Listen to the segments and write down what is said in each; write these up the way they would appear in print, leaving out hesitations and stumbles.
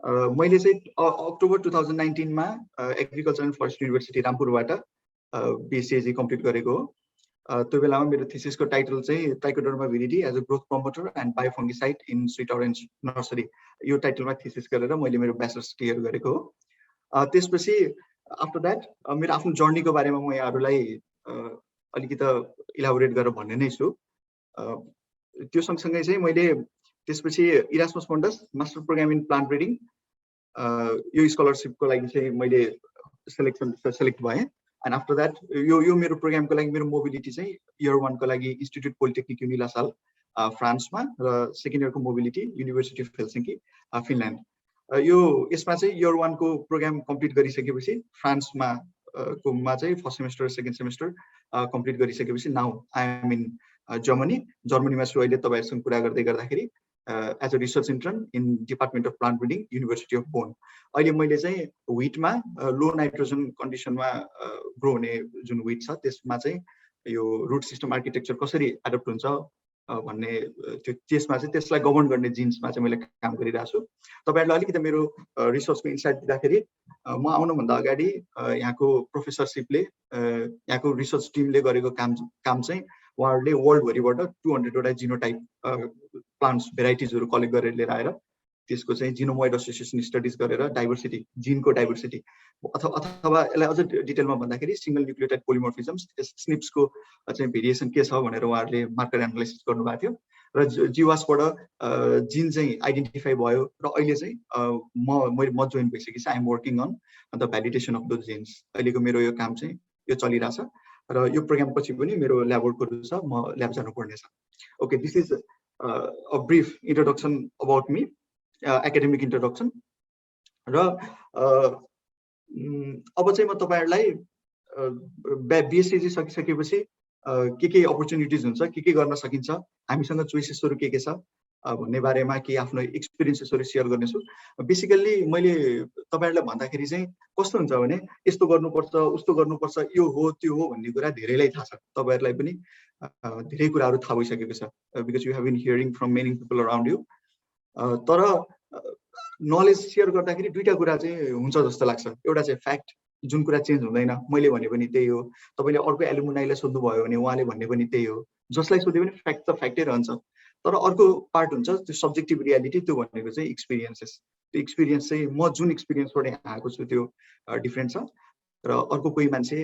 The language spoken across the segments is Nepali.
मैले चाहिँ अक्टोबर 2019 मा एग्रिकल्चर एन्ड फरेस्ट युनिभर्सिटी रामपुरबाट BSc कम्प्लिट गरेको हो। त्यो बेलामा मेरो थीसिसको टाइटल चाहिँ trichoderma viride as a growth promoter and biofungicide in sweet orange nursery, यो टाइटलमा थीसिस गरेर मैले मेरो ब्याचलर्स क्लियर गरेको हो। त्यसपछि आफ्टर द्याट मेरो आफ्नो जर्नीको बारेमा म यहाँहरूलाई अलिकति इलाबोरेट गरेर भन्ने नै छु। त्यो सँगसँगै चाहिँ मैले त्यसपछि Erasmus Mundus master program in plant breeding यो स्कलरसिपको लागि चाहिँ मैले सेलेक्ट भएँ। एन्ड आफ्टर द्याट यो मेरो प्रोग्रामको लागि मेरो मोबिलिटी चाहिँ इयर 1 को लागि इन्स्टिट्युट पोलिटेक्निक युनिलासाल फ्रान्समा र सेकेन्ड इयरको mobility university of Helsinki Finland. यसमा चाहिँ इयर 1 को प्रोग्राम कम्प्लिट गरिसकेपछि फ्रान्समा चाहिँ first semester second semester complete गरिसकेपछि नाउ आई एम इन जर्मनीमा छु अहिले तपाईँहरूसँग कुरा गर्दै गर्दाखेरि as a research intern in department of plant breeding university of Bonn. अहिले मैले चाहिँ व्हिटमा लो नाइट्रोजन कन्डिसनमा ग्रो हुने जुन व्हिट छ त्यसमा चाहिँ यो रुट सिस्टम आर्किटेक्चर कसरी एडप्ट हुन्छ भन्ने त्यसमा चाहिँ त्यसलाई गभर्न गर्ने जिन्समा चाहिँ मैले काम गरिरहेको छु। तपाईँहरूलाई अलिकति मेरो रिसर्चको इन्साइट दिँदाखेरि म आउनुभन्दा अगाडि यहाँको प्रोफेसरसिपले यहाँको रिसर्च टिमले गरेको काम चाहिँ उहाँहरूले वर्ल्डभरिबाट 200 वटा जिनोटाइप प्लान्ट्स भेराइटिजहरू कलेक्ट गरेर लिएर आएर त्यसको चाहिँ जिनोमोइड एसोसिएसन स्टडिज गरेर डाइभर्सिटी जिनको डाइभर्सिटी अथवा यसलाई अझ डिटेलमा भन्दाखेरि सिंगल न्युक्लियोटाइड पोलिमोर्फिजम्स स्निप्सको चाहिँ भेरिएसन के छ भनेर उहाँहरूले मार्कर एनालाइसिस गर्नुभएको थियो र जीवासबाट जिन चाहिँ आइडेन्टिफाई भयो र अहिले चाहिँ म जोइन भइसकेपछि I am working on the validation of those genes. अहिलेको मेरो यो काम चाहिँ यो चलिरहेछ र यो प्रोग्राम पछि पनि मेरो ल्याब वर्कहरू छ, म ल्याब जानुपर्ने छ। Okay, this is a brief introduction about me, academic introduction. र अब चाहिँ म तपाईँहरूलाई BSc सकिसकेपछि के अपर्च्युनिटिज हुन्छ, के गर्न सकिन्छ, हामीसँग चोइसेसहरू के छ भन्ने बारेमा केही आफ्नो एक्सपिरियन्सेसहरू सेयर गर्नेछु। बेसिकल्ली मैले तपाईँहरूलाई भन्दाखेरि चाहिँ कस्तो हुन्छ भने यस्तो गर्नुपर्छ उस्तो गर्नुपर्छ यो हो त्यो हो भन्ने कुरा धेरैलाई थाहा छ, तपाईँहरूलाई पनि धेरै कुराहरू थाहा भइसकेको छ because you have been hearing from many people around you. तर नलेज सेयर गर्दाखेरि दुईटा कुरा चाहिँ हुन्छ जस्तो लाग्छ। एउटा चाहिँ फ्याक्ट, जुन कुरा चेन्ज हुँदैन, मैले भने पनि त्यही हो, तपाईँले अर्को एलुमुनाईलाई सोध्नुभयो भने उहाँले भन्ने पनि त्यही हो, जसलाई सोधे पनि फ्याक्ट त फ्याक्टै रहन्छ। तर अर्को पार्ट हुन्छ त्यो सब्जेक्टिभ रियालिटी, त्यो भनेको चाहिँ एक्सपिरियन्सेस। त्यो एक्सपिरियन्स चाहिँ म जुन एक्सपिरियन्सबाट आएको छु त्यो डिफ्रेन्ट छ र अर्को कोही मान्छे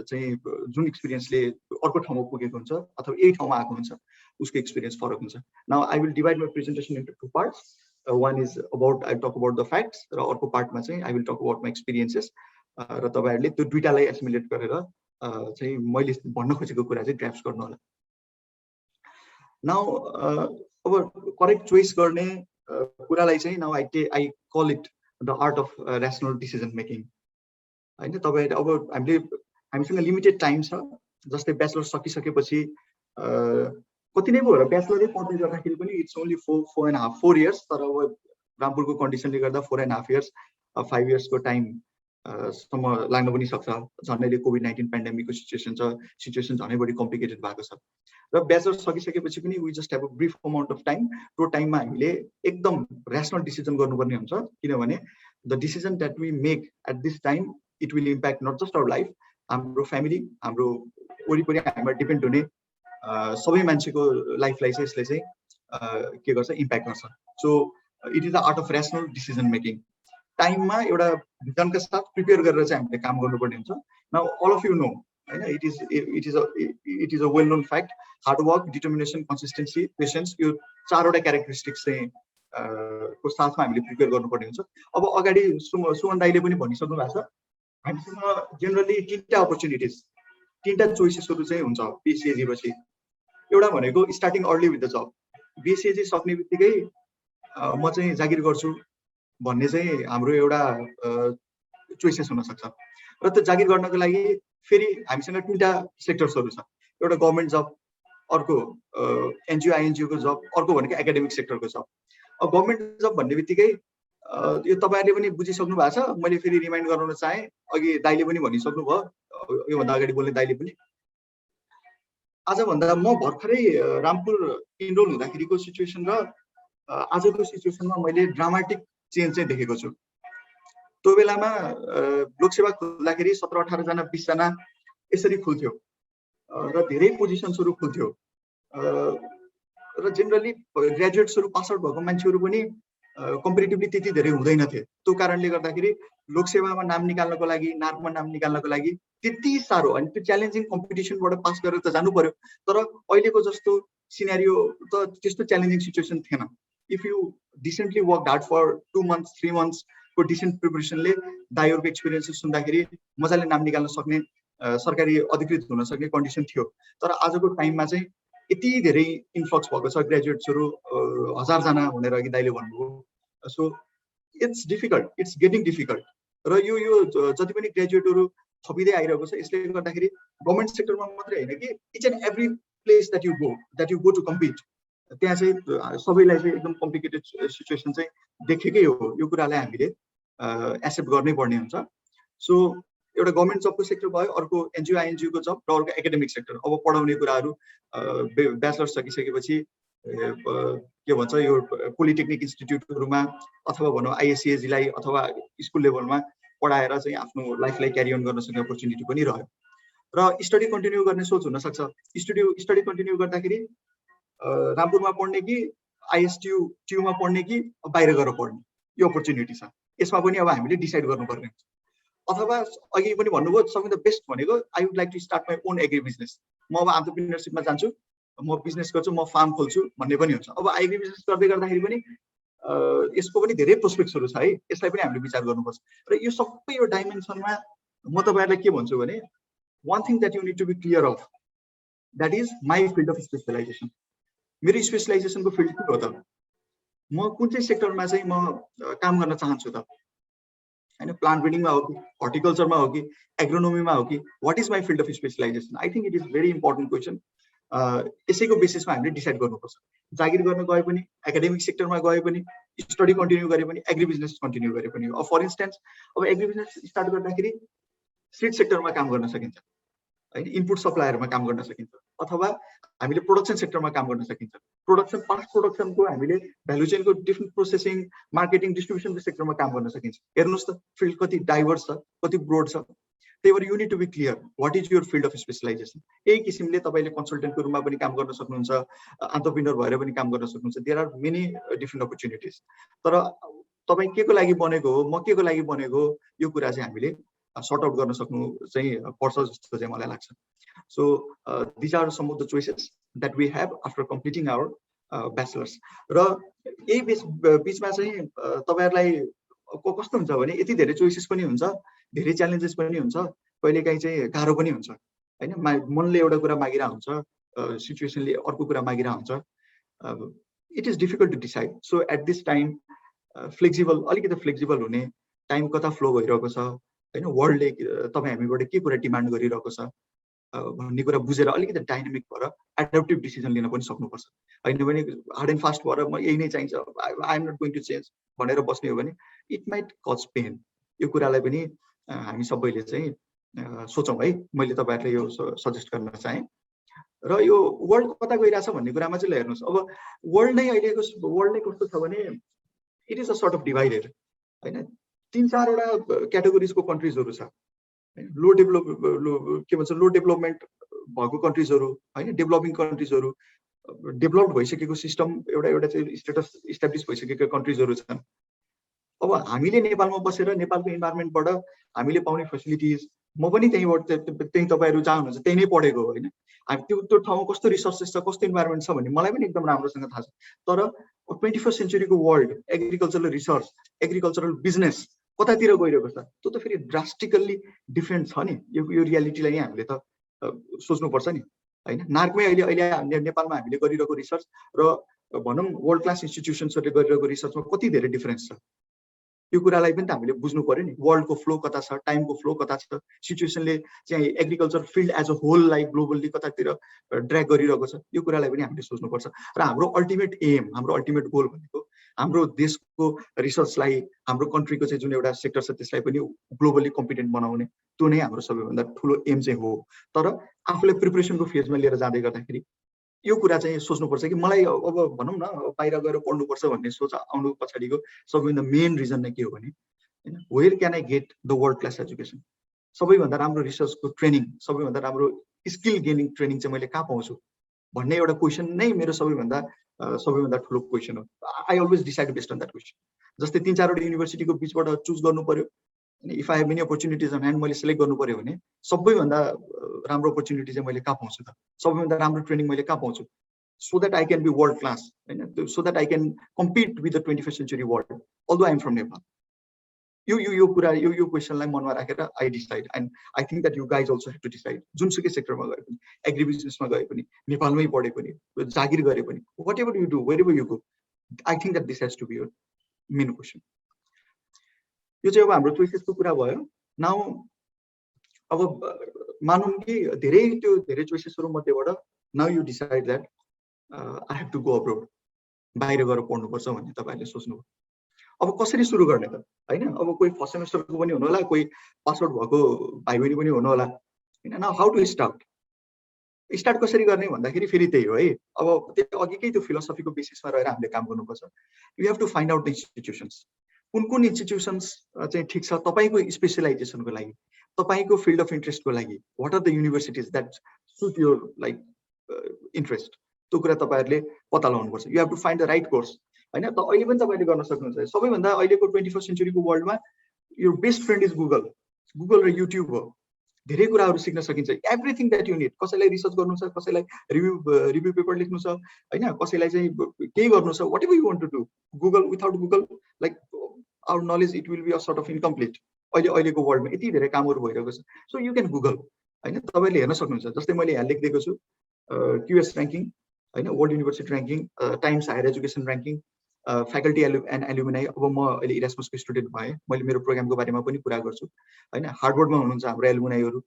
चाहिँ जुन एक्सपिरियन्सले अर्को ठाउँमा पुगेको हुन्छ अथवा यही ठाउँमा आएको हुन्छ उसको एक्सपिरियन्स फरक हुन्छ। Now I will divide my presentation into 2 parts. One is about I talk about the facts र अर्को पार्टमा चाहिँ I will talk about my experiences र तपाईँहरूले त्यो दुईटालाई एसिमुलेट गरेर चाहिँ मैले भन्न खोजेको कुरा चाहिँ ग्रास्प गर्नु होला। नाउ अब करेक्ट चोइस गर्ने कुरालाई चाहिँ now I call it the art of rational decision making होइन। तपाईँहरूले अब हामीसँग लिमिटेड टाइम छ, जस्तै ब्याचलर सकिसकेपछि कति नै भयो ब्याचलरै पढ्दै गर्दाखेरि पनि इट्स ओन्ली 4 इयर्स, तर अब रामपुरको कन्डिसनले गर्दा 4.5 इयर्स 5 इयर्सको टाइम सम्म लाग्न पनि सक्छ। झन्डैले कोभिड-19 पेन्डेमिकको सिचुएसन झनै बढी कम्प्लिकेटेड भएको छ र ब्याचलर सकिसकेपछि पनि we just have a brief amount of time. त्यो टाइममा हामीले एकदम ऱ्यासनल डिसिजन गर्नुपर्ने हुन्छ, किनभने the decision that we make at this time it will impact not just our life, हाम्रो फ्यामिली, हाम्रो वरिपरि हामीमा डिपेन्ड हुने सबै मान्छेको लाइफलाई चाहिँ यसले चाहिँ के गर्छ, इम्प्याक्ट गर्छ। So it is the art of rational decision making. टाइममा एउटा भिजनका साथ प्रिपेयर गरेर चाहिँ हामीले काम गर्नुपर्ने हुन्छ। Now all of you know होइन, it is a well known fact, hard work, determination, consistency, patience, यो 4वटा क्यारेक्टरिस्टिक्स चाहिँ को साथमा हामीले प्रिपेयर गर्नुपर्ने हुन्छ। अब अगाडि सुमन दाइले पनि भनिसक्नु भएको छ, हामीसँग जेनरली 3टा अपर्च्युनिटिज, 3टा चोइसेसहरू चाहिँ हुन्छ BSc पछि। एउटा भनेको starting early with the job. BSc सक्ने बित्तिकै म चाहिँ जागिर गर्छु भन्ने चाहिँ हाम्रो एउटा चोइसेस हुनसक्छ र त्यो जागिर गर्नको लागि फेरि हामीसँग 3टा सेक्टर्सहरू छ। एउटा गभर्मेन्ट जब, अर्को एनजिओ आइएनजिओको जब, अर्को भनेको एकाडेमिक सेक्टरको जब। अब गभर्मेन्ट जब भन्ने बित्तिकै यो तपाईँहरूले पनि बुझिसक्नु भएको छ, मैले फेरि रिमाइन्ड गराउन चाहेँ, अघि दाइले पनि भनिसक्नु भयो, योभन्दा अगाडि बोल्ने दाइले पनि। आजभन्दा म भर्खरै रामपुर इनरोल हुँदाखेरिको सिचुएसन र आजको सिचुएसनमा मैले ड्रामाटिक चेन्ज चाहिँ देखेको छु। त्यो बेलामा लोकसेवा खोल्दाखेरि 17-18 जना 20 जना यसरी खुल्थ्यो र धेरै पोजिसन्सहरू खुल्थ्यो र जेनरली ग्रेजुएट्सहरू पास आउट भएको मान्छेहरू पनि कम्पेरिटिभली त्यति धेरै हुँदैनथे। त्यो कारणले गर्दाखेरि लोकसेवामा नाम निकाल्नको लागि, नार्कमा नाम निकाल्नको लागि त्यति साह्रो अनि त्यो च्यालेन्जिङ कम्पिटिसनबाट पास गरेर त जानु पर्यो। तर अहिलेको जस्तो सिनेरियो त त्यस्तो च्यालेन्जिङ सिचुएसन थिएन। If you decently work hard for 2 months 3 months को डिसेन्ट प्रिपरेसनले दाइहरूको एक्सपिरियन्सेस सुन्दाखेरि मजाले नाम निकाल्न सक्ने, सरकारी अधिकृत हुन सक्ने कन्डिसन थियो। तर आजको टाइममा चाहिँ यति धेरै इन्फ्लक्स भएको छ ग्रेजुएट्सहरू 1000 जना भनेर अघि दाइले भन्नुभयो। So it's difficult, it's getting difficult. र यो जति पनि ग्रेजुएटहरू थपिँदै आइरहेको छ यसले गर्दाखेरि गभर्मेन्ट सेक्टरमा मात्रै होइन कि each and every place that you go to compete त्यहाँ चाहिँ सबैलाई चाहिँ एकदम कम्प्लिकेटेड सिचुएसन चाहिँ देखेकै हो। यो कुरालाई हामीले एक्सेप्ट गर्नै पर्ने हुन्छ। सो एउटा गभर्मेन्ट जबको सेक्टर भयो, अर्को एनजिओ आइएनजिओको जब र अर्को एकाडेमिक सेक्टर। अब पढाउने कुराहरू ब्याचलर्स सकिसकेपछि के भन्छ यो पोलिटेक्निक इन्स्टिट्युटहरूमा अथवा भनौँ आइएससिएजीलाई अथवा स्कुल लेभलमा पढाएर चाहिँ आफ्नो लाइफलाई क्यारी अन गर्न सक्ने अपर्च्युनिटी पनि रह्यो। र स्टडी कन्टिन्यू गर्ने सोच हुनसक्छ। स्टडी कन्टिन्यू गर्दाखेरि रामपुरमा पढ्ने कि आइएसटियुमा पढ्ने कि बाहिर गएर पढ्ने, यो अपर्च्युनिटी छ। यसमा पनि अब हामीले डिसाइड गर्नुपर्ने हुन्छ। अथवा अघि पनि भन्नुभयो सबैभन्दा बेस्ट भनेको I would like to start my own agri business. म अब एन्टरप्रेन्योरसिपमा जान्छु, म बिजनेस गर्छु, म फार्म खोल्छु भन्ने पनि हुन्छ। अब एग्री बिजनेस गर्दै गर्दाखेरि पनि यसको पनि धेरै प्रोस्पेक्ट्सहरू छ है, यसलाई पनि हामीले विचार गर्नुपर्छ। र यो सबै यो डाइमेन्सनमा म तपाईँहरूलाई के भन्छु भने one thing that you need to be clear of that is my field of specialisation. मेरो स्पेसलाइजेसनको फिल्ड के हो त? म कुन चाहिँ सेक्टरमा चाहिँ म काम गर्न चाहन्छु त? हैन, प्लान्ट ब्रिडिङमा हो कि, हर्टिकल्चरमा हो कि, एग्रोनोमीमा हो कि, what is my field of specialisation? I think it is very important question. यसैको बेसिसमा हामीले डिसाइड गर्नुपर्छ। जागिर गर्न गए पनि, एकाडेमिक सेक्टरमा गए पनि, स्टडी कन्टिन्यू गरे पनि, एग्री बिजनेस कन्टिन्यू गरे पनि। अब फर इन्स्टेन्स अब एग्री बिजनेस स्टार्ट गर्दाखेरि सीड सेक्टरमा काम गर्न सकिन्छ हैन, इनपुट सप्लायरमा काम गर्न सकिन्छ, अथवा हामीले प्रोडक्सन सेक्टरमा काम गर्न सकिन्छ। प्रोडक्सन पास्ट प्रोडक्सनको हामीले भ्यालु चेनको डिफ्रेन्ट प्रोसेसिङ, मार्केटिङ, डिस्ट्रिब्युसनको सेक्टरमा काम गर्न सकिन्छ। हेर्नुहोस् त फिल्ड कति डाइभर्स छ, कति ब्रोड छ। त्यही भएर you need to be clear what is your field of specialisation. यही किसिमले तपाईँले कन्सल्टेन्टको रूपमा पनि काम गर्न सक्नुहुन्छ, एन्टरप्रेन्योर भएर पनि काम गर्न सक्नुहुन्छ। There are many different opportunities. तर तपाईँ के को लागि बनेको हो, म के को लागि बनेको हो, यो कुरा चाहिँ हामीले सर्ट आउट गर्न सक्नु चाहिँ पर्छ जस्तो चाहिँ मलाई लाग्छ। So these are some of the choices that we have after completing our bachelors. र यही बिचमा चाहिँ तपाईँहरूलाई कस्तो हुन्छ भने यति धेरै चोइसेस पनि हुन्छ, धेरै च्यालेन्जेस पनि हुन्छ, कहिलेकाहीँ चाहिँ गाह्रो पनि हुन्छ हैन। मनले एउटा कुरा मागिरहेको हुन्छ, सिचुएसनले अर्को कुरा मागिरहेको हुन्छ। It is difficult to decide. So at this time flexible, अलिकति फ्लेक्सिबल हुने, टाइम कता फ्लो भइरहेको छ हैन, वर्ल्डले तपाईँ हामीबाट के कुरा डिमान्ड गरिरहेको छ भन्ने कुरा बुझेर अलिकति डाइनामिक भएर एडप्टिभ डिसिजन लिन पनि सक्नुपर्छ। होइन भने हार्ड एन्ड फास्ट भएर म यही नै चाहिन्छ, I am not going to change भनेर बस्ने हो भने इट माइट कज पेन। यो कुरालाई पनि हामी सबैले चाहिँ सोचौँ है। मैले तपाईँहरूलाई यो सजेस्ट गर्न चाहेँ। र यो वर्ल्ड कता गइरहेछ भन्ने कुरामा चाहिँ हेर्नुहोस्, अब वर्ल्ड नै अहिलेको वर्ल्ड नै कस्तो छ भने it is a sort of divided होइन। 3-4वटा क्याटेगोरिजको कन्ट्रिजहरू छ हैन। लो डेभलपमेन्ट भएको कन्ट्रिजहरू हैन, डेभलपिङ कन्ट्रिजहरू, डेभलप्ड भइसकेको सिस्टम एउटा चाहिँ स्टेटस इस्टाब्लिस भइसकेको कन्ट्रिजहरू छन्। अब हामीले नेपालमा बसेर नेपालको इन्भाइरोमेन्टबाट हामीले पाउने फेसिलिटिज, म पनि त्यही तपाईँहरू जहाँ हुनुहुन्छ त्यही नै पढेको हो होइन। हामी त्यो ठाउँमा कस्तो रिसोर्सेस छ, कस्तो इन्भाइरोमेन्ट छ भन्ने मलाई पनि एकदम राम्रोसँग थाहा छ। तर 21st सेन्चुरीको world agricultural research, agricultural business कतातिर गइरहेको छ, त्यो त फेरि ड्रास्टिकल्ली डिफ्रेन्ट छ नि। यो रियालिटीलाई हामीले त सोच्नुपर्छ नि हैन। नार्कमै अहिले नेपालमा हामीले गरिरहेको रिसर्च र भनौँ वर्ल्ड क्लास इन्स्टिट्युसन्सहरूले गरिरहेको रिसर्चमा कति धेरै डिफरेन्स छ। यो कुरालाई पनि त हामीले बुझ्नु पर्यो नि। वर्ल्डको फ्लो कता छ, टाइमको फ्लो कता छ, सिचुएसनले चाहिँ एग्रिकल्चर फिल्ड एज अ होललाई ग्लोबल्ली कतातिर ड्र्याग गरिरहेको छ, यो कुरालाई पनि हामीले सोच्नुपर्छ। र हाम्रो अल्टिमेट एम, हाम्रो अल्टिमेट गोल भनेको हाम्रो देशको रिसर्चलाई, हाम्रो कन्ट्रीको चाहिँ जुन एउटा सेक्टर छ त्यसलाई पनि ग्लोबल्ली कम्पिटेन्ट बनाउने, त्यो नै हाम्रो सबैभन्दा ठुलो एम चाहिँ हो। तर आफूलाई प्रिपरेसनको फेजमा लिएर जाँदै गर्दाखेरि यो कुरा चाहिँ सोच्नुपर्छ कि मलाई अब भनौँ न बाहिर गएर पढ्नुपर्छ भन्ने सोच आउनु पछाडिको सबैभन्दा मेन रिजन नै के हो भने हैन, where can I get the world class education, सबैभन्दा राम्रो रिसर्चको ट्रेनिङ, सबैभन्दा राम्रो स्किल गेनिङ ट्रेनिङ चाहिँ मैले कहाँ पाउँछु भन्ने एउटा क्वेसन नै मेरो सबैभन्दा ठुलो क्वेसन हो। I always decide based on that question. जस्तै 3-4वटा युनिभर्सिटीको बिचबाट चुज गर्नु पर्यो, if I have many opportunities on hand, मैले सिलेक्ट गर्नु पर्यो भने सबैभन्दा राम्रो अपर्च्युनिटी चाहिँ मैले कहाँ पाउँछु त, सबैभन्दा राम्रो ट्रेनिङ मैले कहाँ पाउँछु, so that I can be world class हैन, so that I can compete with the 21st century world although I am from Nepal. यो कुरा यो क्वेसनलाई मनमा राखेर I decide, and I think that you guys also have to decide. जुनसुकै सेक्टरमा गए पनि, एग्री बिजनेसमा गए पनि, नेपालमै पढे पनि, जागिर गरे पनि, whatever you do, wherever you go, I think that this has to be your main question. यो चाहिँ अब हाम्रो चोइसेसको कुरा भयो। नाउ अब मानौँ कि धेरै चोइसेसहरू मध्येबाट now you decide that I have to go abroad, बाहिर गएर पढ्नुपर्छ भन्ने तपाईँहरूले सोच्नुभयो। अब कसरी सुरु गर्ने त हैन, अब कोही फर्स्ट सेमेस्टरको पनि हुनु होला, कोही पास आउट भएको भाइ बहिनी पनि हुनु होला हैन। नाउ हाउ टु स्टार्ट कसरी गर्ने भन्दाखेरि फेरि त्यही हो है, अब त्यो अघिकै त्यो फिलोसफीको बेसिसमा रहेर हामीले काम गर्नुपर्छ। You have to find out the institutions, कुन इन्स्टिट्युसन्स चाहिँ ठिक छ तपाईँको स्पेसलाइजेसनको लागि, तपाईँको फिल्ड अफ इन्ट्रेस्टको लागि। What are the universities that suit your like interest, त्यो कुरा तपाईँहरूले पत्ता लगाउनुपर्छ। You have to find the right course हैन। त अहिले पनि तपाईँले गर्न सक्नुहुन्छ। सबैभन्दा अहिलेको 21st सेन्चुरीको वर्ल्डमा your best friend is Google र युट्युब हो। धेरै कुराहरू सिक्न सकिन्छ, एभ्रिथिङ द्याट यु निड। कसैलाई रिसर्च गर्नु छ, कसैलाई रिभ्यू पेपर लेख्नु छ हैन, कसैलाई चाहिँ केही गर्नु छ, whatever you want to do, Google, without Google like our knowledge it will be a sort of incomplete. अहिलेको वर्ल्डमा यति धेरै कामहरू भइरहेको छ, सो यु क्यान गुगल हैन। तपाईँले हेर्न सक्नुहुन्छ, जस्तै मैले यहाँ लेखिदिएको छु क्युएस ऱ्याङ्किङ हैन, world university ranking, Times higher education ranking, faculty and alumni. अब म अहिले इरास्मसको स्टुडेन्ट भएँ, मैले मेरो प्रोग्रामको बारेमा पनि कुरा गर्छु हैन। हार्वर्डमा हुनुहुन्छ हाम्रो एलुमिनाईहरू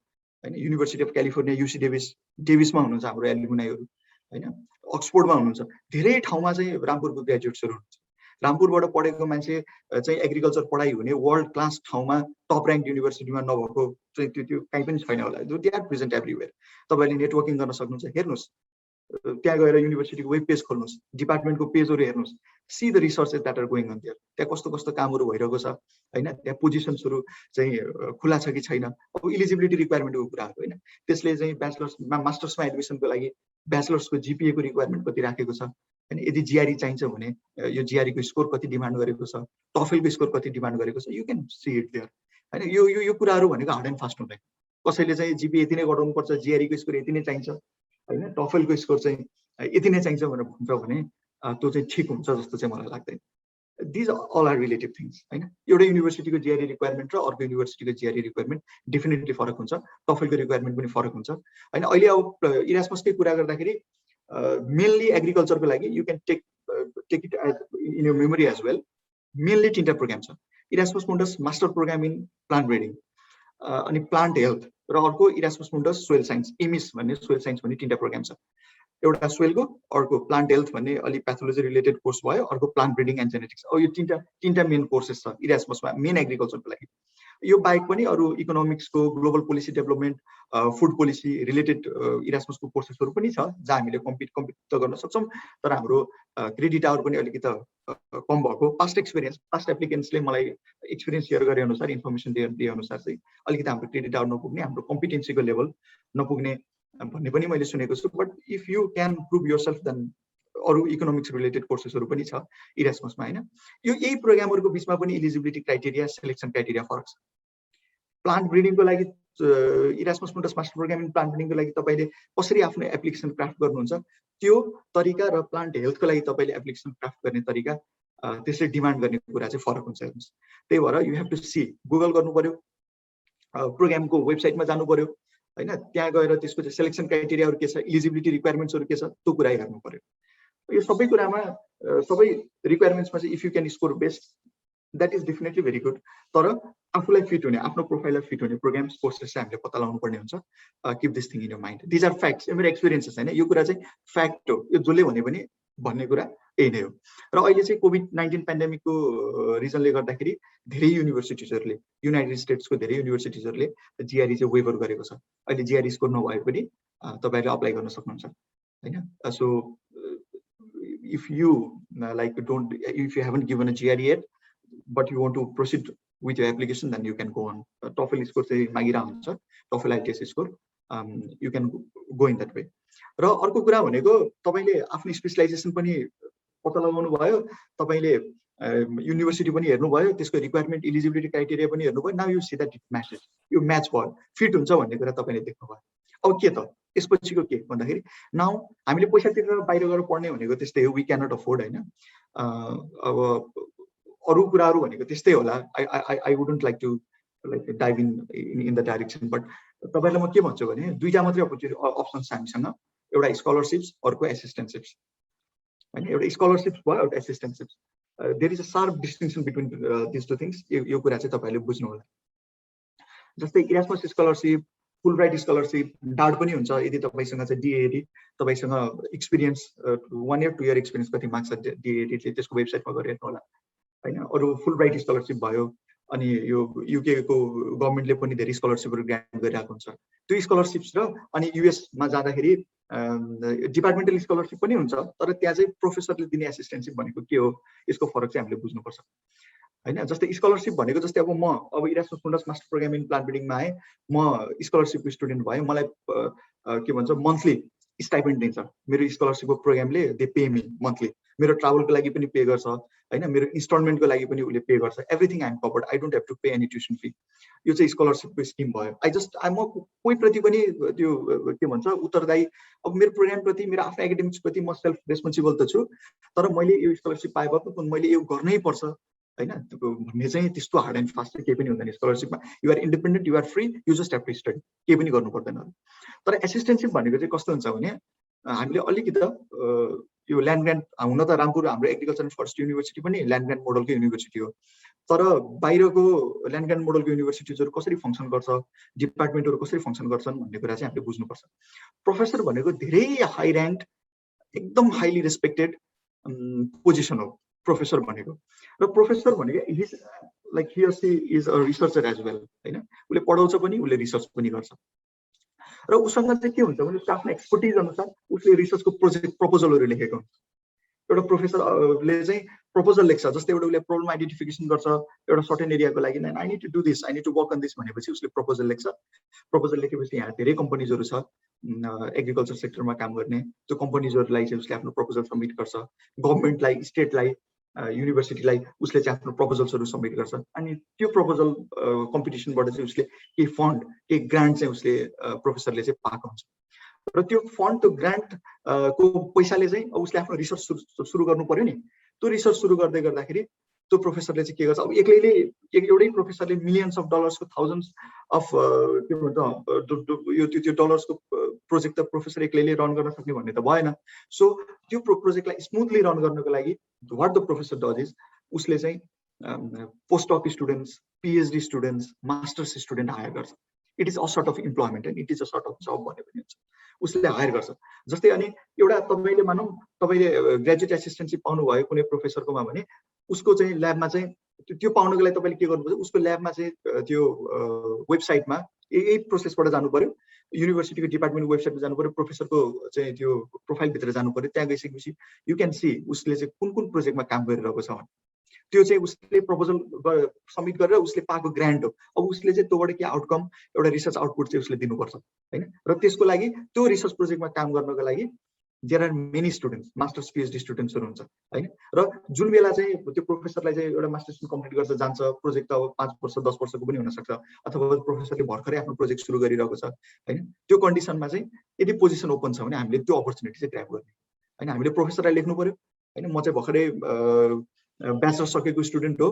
हैन, युनिभर्सिटी अफ क्यालिफोर्निया युसी डेभिसमा हुनुहुन्छ हाम्रो एलुमिनाईहरू हैन, अक्सफोर्डमा हुनुहुन्छ। धेरै ठाउँमा चाहिँ रामपुरको ग्रेजुएट्सहरू हुनुहुन्छ। रामपुरबाट पढेको मान्छे चाहिँ एग्रिकल्चर पढाइ हुने वर्ल्ड क्लास ठाउँमा टप ऱ्याङ्क युनिभर्सिटीमा नभएको चाहिँ त्यो कहीँ पनि छैन होला। They are present everywhere. तपाईँले नेटवर्किङ गर्न सक्नुहुन्छ, हेर्नुहोस् त्यहाँ गएर युनिभर्सिटीको वेब पेज खोल्नुहोस्, डिपार्टमेन्टको पेजहरू हेर्नुहोस्, see the researches that are going on there. त्यहाँ कस्तो कस्तो कामहरू भइरहेको छ हैन, त्यहाँ पोजिसन्सहरू चाहिँ खुला छ कि छैन। अब इलिजिबिलिटी रिक्वायरमेन्टको कुराहरू हैन, त्यसले चाहिँ ब्याचलर्समा मास्टर्समा एडमिसनको लागि ब्याचलर्सको जिपिएको रिक्वायरमेन्ट कति राखेको छ हैन। यदि जिआरई चाहिन्छ भने यो जिआरईको स्कोर कति डिमान्ड गरेको छ, टफेलको स्कोर कति डिमान्ड गरेको छ, you can see it there हैन। यो कुराहरू भनेको हार्ड एन्ड फास्ट हुँदैन। कसैले चाहिँ जिपी यति नै गराउनुपर्छ, जिआरईको स्कोर यति नै चाहिन्छ हैन, टफेलको स्कोर चाहिँ यति नै चाहिन्छ भनेर भन्छ भने त्यो चाहिँ ठिक हुन्छ जस्तो चाहिँ मलाई लाग्दैन। These all are relative things हैन। एउटा युनिभर्सिटीको जिआरई रिक्वायरमेन्ट र अर्को युनिभर्सिटीको जिआरई रिक्वायरमेन्ट डेफिनेटली फरक हुन्छ, टफेलको रिक्वायरमेन्ट पनि फरक हुन्छ हैन। अहिले अब इरास्मसकै कुरा गर्दाखेरि मेनली एग्रिकल्चरको लागि you can take it in your memory as well. Mainly 3टा प्रोग्राम छ। Erasmus Mundus master program in plant breeding, अनि प्लान्ट हेल्थ, र अर्को इरास्मस मुन्डस सोइल साइन्स, इमिस भन्ने सोइल साइन्स भन्ने 3टा प्रोग्राम छ। एउटा सोइलको, अर्को प्लान्ट हेल्थ भन्ने अलि प्याथोलोजी रिलेटेड कोर्स भयो, अर्को प्लान्ट ब्रिडिङ एन्ड जेनेटिक्स। अब यो तीनटा मेन कोर्सेस छ इरास्मसमा, मेन एग्रिकल्चरको लागि। यो बाहेक पनि अरू इकोनोमिक्सको, global policy development, food policy related इरास्मसको कोर्सेसहरू पनि छ, जहाँ हामीले कम्पिट त गर्न सक्छौँ। तर हाम्रो क्रेडिट आवर पनि अलिकति कम भएको, पास्ट एप्लिकेन्ट्सले मलाई एक्सपिरियन्स सेयर गरे अनुसार, इन्फर्मेसन दिए अनुसार चाहिँ अलिकति हाम्रो क्रेडिट आवर नपुग्ने, हाम्रो कम्पिटेन्सीको लेभल नपुग्ने भन्ने पनि मैले सुनेको छु। But if you can prove yourself then अरू इकोनोमिक्स रिलेटेड कोर्सेसहरू पनि छ इरास्मसमा हैन। यही प्रोग्रामहरूको बिचमा पनि इलिजिबिलिटी क्राइटेरिया, सेलेक्सन क्राइटेरिया फरक छ। प्लान्ट ब्रिडिङको लागि Erasmus Mundus master program in plant ब्रिडिङको लागि तपाईँले कसरी आफ्नो एप्लिकेसन क्राफ्ट गर्नुहुन्छ त्यो तरिका र प्लान्ट हेल्थको लागि तपाईँले एप्लिकेसन क्राफ्ट गर्ने तरिका, त्यसले डिमान्ड गर्ने कुरा चाहिँ फरक हुन्छ हेर्नुहोस्। त्यही भएर you have to see, Google गर्नु पर्यो, प्रोग्रामको वेबसाइटमा जानु पर्यो हैन, त्यहाँ गएर त्यसको चाहिँ सेलेक्सन क्राइटेरियाहरू के छ, इलिजिबिलिटी रिक्वायरमेन्ट्सहरू के छ, त्यो कुरा हेर्नु पर्यो। यो सबै कुरामा सबै रिक्वायरमेन्ट्समा चाहिँ if you can score best, that is definitely very good. तर आफूलाई फिट हुने, आफ्नो प्रोफाइललाई फिट हुने प्रोग्राम्स, कोर्सेस चाहिँ हामीले पत्ता लगाउनु पर्ने हुन्छ। Keep this thing in your mind. These are facts, मेरो एक्सपिरियन्सेस हैन, यो कुरा चाहिँ फ्याक्ट हो, यो जसले भने पनि भन्ने कुरा यही नै हो। र अहिले चाहिँ कोभिड-19 पेन्डेमिकको रिजनले गर्दाखेरि धेरै युनिभर्सिटिजहरूले, युनाइटेड स्टेट्सको धेरै युनिभर्सिटिजहरूले जिआरई चाहिँ वेभर गरेको छ। अहिले जिआरई स्कोर नभए पनि तपाईँहरूले अप्लाई गर्न सक्नुहुन्छ हैन so if you if you haven't given a GRE yet but you want to proceed with your application, then you can go on. TOEFL score चाहिँ मागिरा हुन्छ, TOEFL IELTS score, you can go in that way. र अर्को कुरा भनेको तपाईले आफ्नो स्पेशलाइजेसन पनि पत्ता लगाउनु भयो, तपाईले युनिभर्सिटी पनि हेर्नु भयो, त्यसको रिक्वायरमेन्ट एलिजिबिलिटी क्राइटेरिया पनि हेर्नु भयो. Now you see that it matches, यो म्याच भयो, फिट हुन्छ भन्ने कुरा तपाईले देख्नु भयो. अब के त यसपछिको के भन्दाखेरि नाउ हामीले पैसा तिरेर बाहिर गएर पढ्ने भनेको त्यस्तै हो, वी क्यान नट अफोर्ड हैन. अब अरु कुराहरु भनेको त्यस्तै होला. I wouldn't like to dive in the direction, but तपाईलाई म के भन्छु भने दुईटा मात्रै अप्सन्स छ हामीसँग, एउटा स्कलरशिप्स, अर्को एसिस्टेन्टशिप्स हैन. एउटा स्कलरशिप्स भयो, एउटा assistantships. There is a sharp distinction between this two things. यो कुरा चाहिँ तपाईले बुझ्नु होला. जस्तै Erasmus scholarship, Fulbright scholarship, DAAD पनि हुन्छ यदि तपाईसँग चाहिँ DAAD, तपाईसँग एक्सपिरियन्स 1 इयर 2 इयर एक्सपिरियन्स कति माग्छ DAAD ले, त्यसको वेबसाइटमा गएर हेर्नु होला हैन. अरु फुलब्राइट स्कलरशिप भयो, अनि यो युके को गभर्नमेन्टले पनि धेरै स्कलरशिपहरु ग्रान्ट गरिरहेको हुन्छ. त्यो स्कलरशिप्स र अनि US मा जाँदाखेरि डिपार्टमेन्टल स्कलरशिप पनि हुन्छ, तर त्यहाँ चाहिँ प्रोफेसरले दिने एसिस्टेन्टशिप भनेको के हो, यसको फरक चाहिँ हामीले बुझ्नुपर्छ हैन. जस्तै स्कलरशिप भनेको जस्तै अब म अब Erasmus Mundus master program in plant ब्रिडिङमा आए, म स्कलरशिपको स्टुडेन्ट भए, मलाई के भन्छ मन्थली स्टाइपेन्ड दिन्छ. मेरो स्कलरशिपको प्रोग्रामले दे पे मी मन्थली. मेरो ट्राभलको लागि पनि पे गर्छ हैन, मेरो इन्स्टलमेन्टको लागि पनि उले पे गर्छ. Everything I am covered, I don't have to pay any tuition fee. यो चाहिँ स्कलरशिपको स्किम भयो. म कोही प्रति पनि त्यो के भन्छ उत्तरदायी, अब मेरो प्रोग्राम प्रति, मेरो आफ्नो एकाडेमिक्स प्रति म सेल्फ रेस्पोन्सिबल त छु, तर मैले यो स्कलरशिप पाएपछि मैले यो गर्नै पर्छ हैन भन्ने चाहिँ त्यस्तो हार्ड एन्ड फास्ट केही पनि हुँदैन स्कलरशिपमा. You are independent, you are free, you just have to study, केही पनि गर्नु पर्दैन. तर एसिस्टेन्टशिप भनेको चाहिँ कस्तो हुन्छ भने हामीले अलिकति यो ल्यान्ड ग्रान्ट, हुन त रामपुर हाम्रो एग्रिकल्चर एन्ड फरेस्ट युनिभर्सिटी पनि ल्यान्ड ग्रान्ट मोडलको युनिभर्सिटी हो, तर बाहिरको ल्यान्ड ग्रान्ट मोडलको युनिभर्सिटिजहरु कसरी फंक्सन गर्छ, डिपार्टमेन्टहरु कसरी फंक्सन गर्छन् भन्ने कुरा चाहिँ हामीले बुझ्नुपर्छ. प्रोफेसर भनेको धेरै हाई र्याङ्क, एकदम हाइली रेस्पेक्टेड पोजिसन हो प्रोफेसर भनेको. र प्रोफेसर भनेको he or she is a researcher as well हैन. उले पढाउँछ पनि, उले रिसर्च पनि गर्छ. र उसँग चाहिँ के हुन्छ भने उसको आफ्नो एक्सपर्टिज अनुसार उसले रिसर्चको प्रोजेक्ट प्रपोजलहरु लेखेको हुन्छ. एउटा प्रोफेसरले चाहिँ प्रपोजल लेख्छ, जस्तै एउटा उसले प्रब्लम आइडेन्टिफिकेसन गर्छ एउटा सर्टेन एरियाको लागि, I need to do this, I need to work on this भनेपछि उसले प्रपोजल लेख्छ. प्रपोजल लेखेपछि यहाँ धेरै कम्पनीजहरु छ एग्रिकल्चर सेक्टरमा काम गर्ने, त्यो कम्पनीजहरुलाई चाहिँ उसले आफ्नो प्रपोजल सबमिट गर्छ. गभर्नमेन्टलाई, स्टेटलाई, युनिभर्सिटीलाई उसले चाहिँ आफ्नो प्रपोजल्सहरु सबमिट गर्छ. अनि त्यो प्रपोजल कम्पिटिसनबाट चाहिँ उसले केही फन्ड, केही ग्रान्ट चाहिँ उसले प्रोफेसरले चाहिँ पाएको हुन्छ. र त्यो फन्ड, त्यो ग्रान्ट को पैसाले चाहिँ उसले आफ्नो रिसर्च सुरु गर्नु पर्यो नि. त्यो रिसर्च सुरु गर्दै गर्दाखेरि त्यो प्रोफेसरले चाहिँ के गर्छ, अब एक्लैले एउटै प्रोफेसरले मिलियन्स अफ डलर्सको, थाउजन्ड्स अफ के भन्छ यो त्यो डलर्सको प्रोजेक्ट त प्रोफेसर एक्लैले रन गर्न सक्ने भन्ने त भएन. सो त्यो प्रोजेक्टलाई स्मुथली रन गर्नको लागि what the professor does is उसले चाहिँ post doc students, PhD students, masters student hire गर्छ. It is a sort of employment and it is a sort of job भन्ने पनि हुन्छ, उसले हायर गर्छ. जस्तै अनि एउटा तपाईले मानौं तपाईले ग्रेजुएट एसिस्टेन्टशिप पाउनु भयो कुनै प्रोफेसरकोमा भने उसको चाहिँ ल्याबमा चाहिँ त्यो पाउनको लागि तपाईले के गर्नुपर्छ, उसको ल्याबमा चाहिँ त्यो वेबसाइटमा यही प्रोसेसबाट जानु पर्यो. युनिभर्सिटीको डिपार्टमेन्ट वेबसाइटमा जानु पर्यो, प्रोफेसरको चाहिँ त्यो प्रोफाइल भित्र जानु पर्यो. त्यहाँ गइसकेपछि यु क्यान सी उसले चाहिँ कुन कुन प्रोजेक्टमा काम गरिरहेको छ. त्यो चाहिँ उसले प्रपोजल सबमिट गरेर उसले पाएको ग्रान्ट हो. अब उसले चाहिँ त्योबाट के आउटकम, एउटा रिसर्च आउटपुट चाहिँ उसले दिनुपर्छ हैन. र त्यसको लागि त्यो रिसर्च प्रोजेक्टमा काम गर्नको लागि there are many students, masters PhD स्टुडेन्ट्सहरु हुन्छ हैन. र जुन बेला चाहिँ त्यो प्रोफेसरलाई चाहिँ एउटा मास्टर्स कम्प्लिट गर्छ जान्छ, प्रोजेक्ट त अब 5 वर्ष 10 वर्षको पनि हुन सक्छ, अथवा प्रोफेसरले भर्खरै आफ्नो प्रोजेक्ट सुरु गरिरहेको छ हैन. त्यो कन्डिसनमा चाहिँ यदि पोजिसन ओपन छ भने हामीले त्यो अपर्च्युनिटी चाहिँ ग्र्याब गर्ने हैन. हामीले प्रोफेसरलाई लेख्नु पर्यो हैन, म चाहिँ भर्खरै ब्याचलर सकेको स्टुडेन्ट हो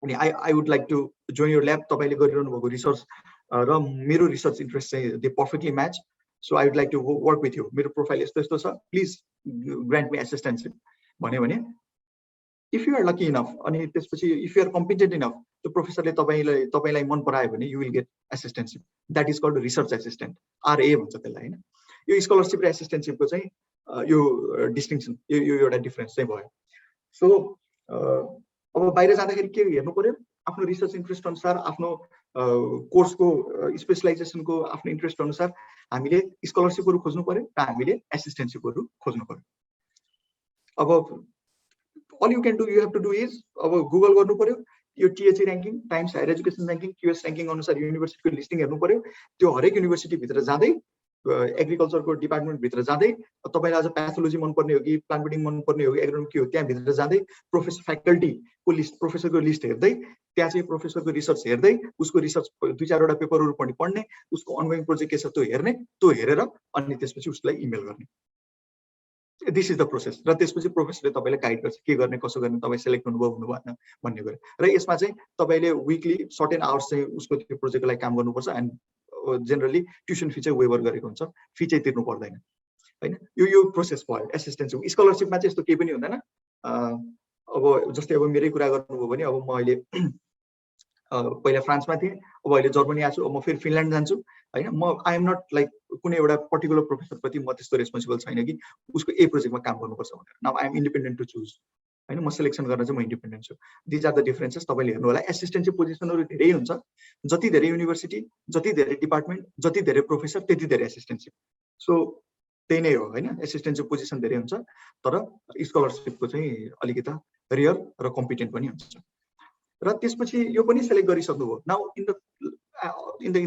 अनि I would like to join your lab. तपाईले गरिरहनु भएको रिसर्च र मेरो रिसर्च इन्ट्रेस्ट चाहिँ they perfectly match. So I would like to work with you. मेरो प्रोफाइल यस्तो यस्तो छ, प्लिज ग्रान्ट मी एसिस्टेन्टशिप भन्यो भने if you are lucky enough, अनि त्यसपछि if you are competent enough, त्यो प्रोफेसरले तपाईलाई मन परायो भने you will get assistantship. That is called research assistant, RA भन्छ त्यसलाई हैन. यो स्कलरशिप र एसिस्टेन्टशिपको चाहिँ यो डिस्टिंक्सन, यो एउटा डिफरेन्स चाहिँ भयो. सो अब बाहिर जाँदाखेरि के हेर्नु पर्यो, आफ्नो रिसर्च इन्ट्रेस्ट अनुसार, आफ्नो कोर्सको स्पेसलाइजेसनको आफ्नो इन्ट्रेस्ट अनुसार हामीले स्कलरसिपहरू खोज्नु पर्यो र हामीले एसिस्टेन्टसिपहरू खोज्नु पर्यो। अब all you can do, you have to do is अब गुगल गर्नु पर्यो, यो THE ranking, Times higher education ranking, QS ranking अनुसार युनिभर्सिटीको लिस्टिङ हेर्नु पर्यो। त्यो हरेक युनिभर्सिटीभित्र जाँदै एग्रिकल्चरको डिपार्टमेन्टभित्र जाँदै तपाईँलाई आज प्याथोलोजी मनपर्ने हो कि प्लान्ट ब्रिडिङ मनपर्ने हो कि एग्रोनोमी के हो, त्यहाँभित्र जाँदै प्रोफेसर फ्याकल्टीको लिस्ट, प्रोफेसरको लिस्ट हेर्दै त्यहाँ चाहिँ प्रोफेसरको रिसर्च हेर्दै उसको रिसर्च 2-4वटा पेपरहरू पनि पढ्ने, उसको अनगोइङ प्रोजेक्ट के छ त्यो हेर्ने, त्यो हेरेर अनि त्यसपछि उसलाई इमेल गर्ने। This is the process. र त्यसपछि प्रोफेसरले तपाईँलाई गाइड गर्छ के गर्ने कसो गर्ने, तपाईँ सेलेक्ट हुनुभयो हुनु भएन भन्ने कुरा। र यसमा चाहिँ तपाईँले विकली सर्टेन आवर्स चाहिँ उसको त्यो प्रोजेक्टको लागि काम गर्नुपर्छ। एन्ड जेनरली ट्युसन फी चाहिँ वेभर गरेको हुन्छ, फी चाहिँ तिर्नु पर्दैन हैन। यो प्रोसेस भयो एसिस्टेन्टसिप। स्कलरसिपमा चाहिँ यस्तो केही पनि हुँदैन। अब जस्तै अब मेरै कुरा गर्नुभयो भने अब म अहिले पहिला फ्रान्समा थिएँ, अब अहिले जर्मनी आएको छु, अब म फेरि फिनल्यान्ड जान्छु हैन। म आई एम नट लाइक कुनै एउटा पर्टिकुलर प्रोफेसरप्रति म त्यस्तो रेस्पोन्सिबल छैन कि उसको ए प्रोजेक्टमा काम गर्नुपर्छ भनेर। Now I am independent to choose हैन। म सिलेक्सन गर्न चाहिँ म इन्डिपेन्डेन्ट छु। These are the differences. तपाईँले हेर्नु होला एसिस्टेन्टसिप पोजिसनहरू धेरै हुन्छ। जति धेरै युनिभर्सिटी, जति धेरै डिपार्टमेन्ट, जति धेरै प्रोफेसर, त्यति धेरै एसिस्टेन्टसिप। सो त्यही नै हो हैन। एसिस्टेन्टसिप पोजिसन धेरै हुन्छ तर स्कलरसिपको चाहिँ अलिकति रेयर र कम्पिटेन्ट पनि हुन्छ। र त्यसपछि यो पनि सेलेक्ट गरिसक्नुभयो। Now in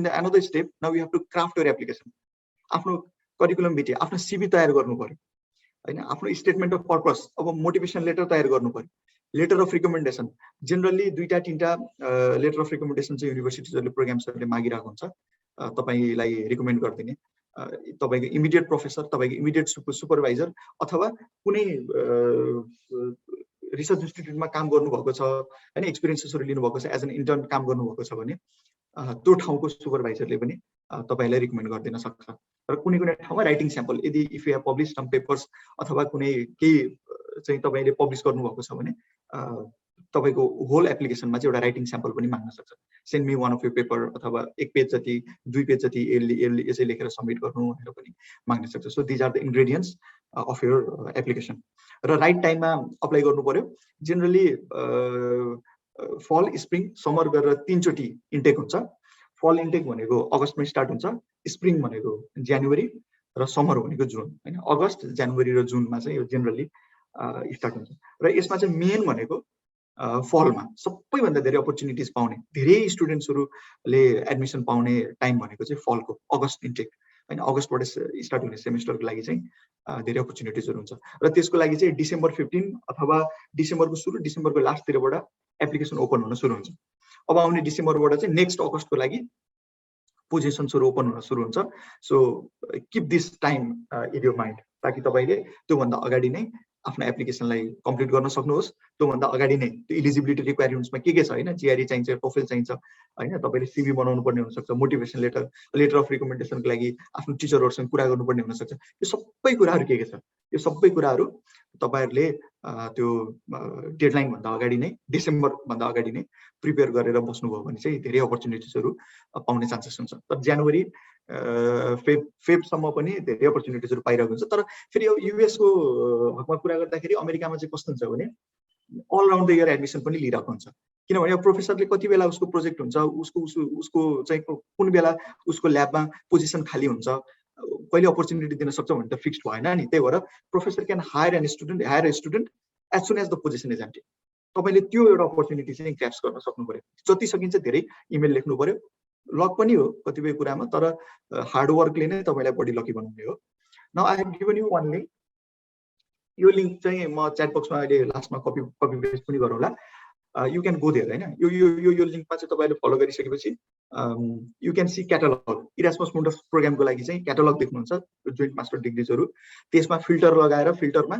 the another step, now you have to craft your application. आफ्नो करिकुलम भिटे आफ्नो सिभी तयार गर्नु पर्यो हैन। आफ्नो स्टेटमेन्ट अफ पर्पस, अब मोटिभेसन लेटर तयार गर्नु पर्यो, लेटर अफ रिकमेन्डेसन। जेनरली 2-3टा लेटर अफ रिकमेन्डेसन चाहिँ युनिभर्सिटिजहरूले प्रोग्राम्सहरूले मागिरहेको हुन्छ तपाईँलाई रिकमेन्ड गरिदिने। तपाईँको इमिडिएट प्रोफेसर, तपाईँको इमिडिएट सुपरभाइजर अथवा कुनै रिसर्च इन्स्टिट्युटमा काम गर्नुभएको छ हैन, एक्सपिरियन्सेसहरू लिनुभएको छ, एज एन इन्टर्न काम गर्नुभएको छ भने त्यो ठाउँको सुपरभाइजरले पनि तपाईँलाई रिकमेन्ड गरिदिन सक्छ। र कुनै कुनै ठाउँमा राइटिङ स्याम्पल, यदि if you have publish some papers अथवा कुनै केही चाहिँ तपाईँले पब्लिस गर्नुभएको छ भने तपाईँको होल एप्लिकेसनमा चाहिँ एउटा राइटिङ स्याम्पल पनि माग्न सक्छ। सेन्ड मी वान अफ यो पेपर, अथवा 1 पेज जति 2 पेज जति यसै लेखेर सबमिट गर्नु भनेर पनि माग्न सक्छ। So these are the ingredients of your application. र राइट टाइममा अप्लाई गर्नु पर्यो। जेनरली फल, स्प्रिङ, समर गरेर 3 चोटि इन्टेक हुन्छ। फल इन्टेक भनेको अगस्तमा स्टार्ट हुन्छ, स्प्रिङ भनेको जनवरी र समर भनेको जुन हैन। अगस्त, जनवरी र जुनमा चाहिँ यो जेनरली स्टार्ट हुन्छ। र यसमा चाहिँ मेन भनेको फलमा सबैभन्दा धेरै अपर्च्युनिटिज पाउने, धेरै स्टुडेन्ट्सहरूले एडमिसन पाउने टाइम भनेको चाहिँ फलको अगस्त इन्टेक हैन। अगस्तबाट स्टार्ट हुने सेमेस्टरको लागि चाहिँ धेरै अपर्च्युनिटिजहरू हुन्छ। र त्यसको लागि चाहिँ डिसेम्बर 15 अथवा डिसेम्बरको सुरु, डिसेम्बरको लास्टतिरबाट एप्लिकेसन ओपन हुन सुरु हुन्छ। अब आउने डिसेम्बरबाट चाहिँ नेक्स्ट अगस्तको लागि पोजिसन्सहरू ओपन हुन सुरु हुन्छ। So keep this time in your mind, ताकि तपाईँले त्योभन्दा अगाडि नै आफ्नो एप्लिकेसनलाई कम्प्लिट गर्न सक्नुहोस्। त्योभन्दा अगाडि नै त्यो इलिजिबिलिटी रिक्वायरमेन्ट्समा के छ हैन, जिआरई चाहिन्छ, टोफेल चाहिन्छ हैन, तपाईँले सिभी बनाउनु पर्ने हुनसक्छ, मोटिभेसन लेटर, लेटर अफ रिकमेन्डेसनको लागि आफ्नो टिचरहरूसँग कुरा गर्नुपर्ने हुनसक्छ। यो सबै कुराहरू के छ, यो सबै कुराहरू तपाईँहरूले त्यो डेडलाइन भन्दा अगाडि नै, डिसेम्बरभन्दा अगाडि नै प्रिपेयर गरेर बस्नुभयो भने चाहिँ धेरै अपर्च्युनिटिजहरू पाउने चान्सेस हुन्छ। तर जनवरी फेबसम्म पनि धेरै अपर्च्युनिटिजहरू पाइरहेको हुन्छ। तर फेरि अब युएसको हकमा कुरा गर्दाखेरि अमेरिकामा चाहिँ कस्तो हुन्छ भने all round the year admission पनि लिइरहेको हुन्छ। किनभने अब प्रोफेसरले कति बेला उसको प्रोजेक्ट हुन्छ, उसको चाहिँ कुन बेला उसको ल्याबमा पोजिसन खाली हुन्छ, कहिले अपर्च्युनिटी दिन सक्छ भने त फिक्स्ड भएन नि। त्यही भएर professor can hire a student as soon as the position is empty. तपाईँले त्यो एउटा अपर्च्युनिटी चाहिँ ग्रास्प गर्न सक्नु पर्यो। जति सकिन्छ धेरै इमेल लेख्नु पर्यो। लक पनि हो कतिपय कुरामा, तर हार्डवर्कले नै तपाईँलाई बढी लकी बनाउने हो। Now I have given you one link. यो लिङ्क चाहिँ म च्याट बक्समा अहिले लास्टमा कपी पेस्ट पनि गरौँला। यु क्यान गो देयर हैन। यो लिङ्कमा चाहिँ तपाईँले फलो गरिसकेपछि you can see catalog. Erasmus Mundus प्रोग्रामको लागि चाहिँ क्याटलग देख्नुहुन्छ, जोइन्ट मास्टर डिग्रीजहरू। त्यसमा फिल्टर लगाएर फिल्टरमा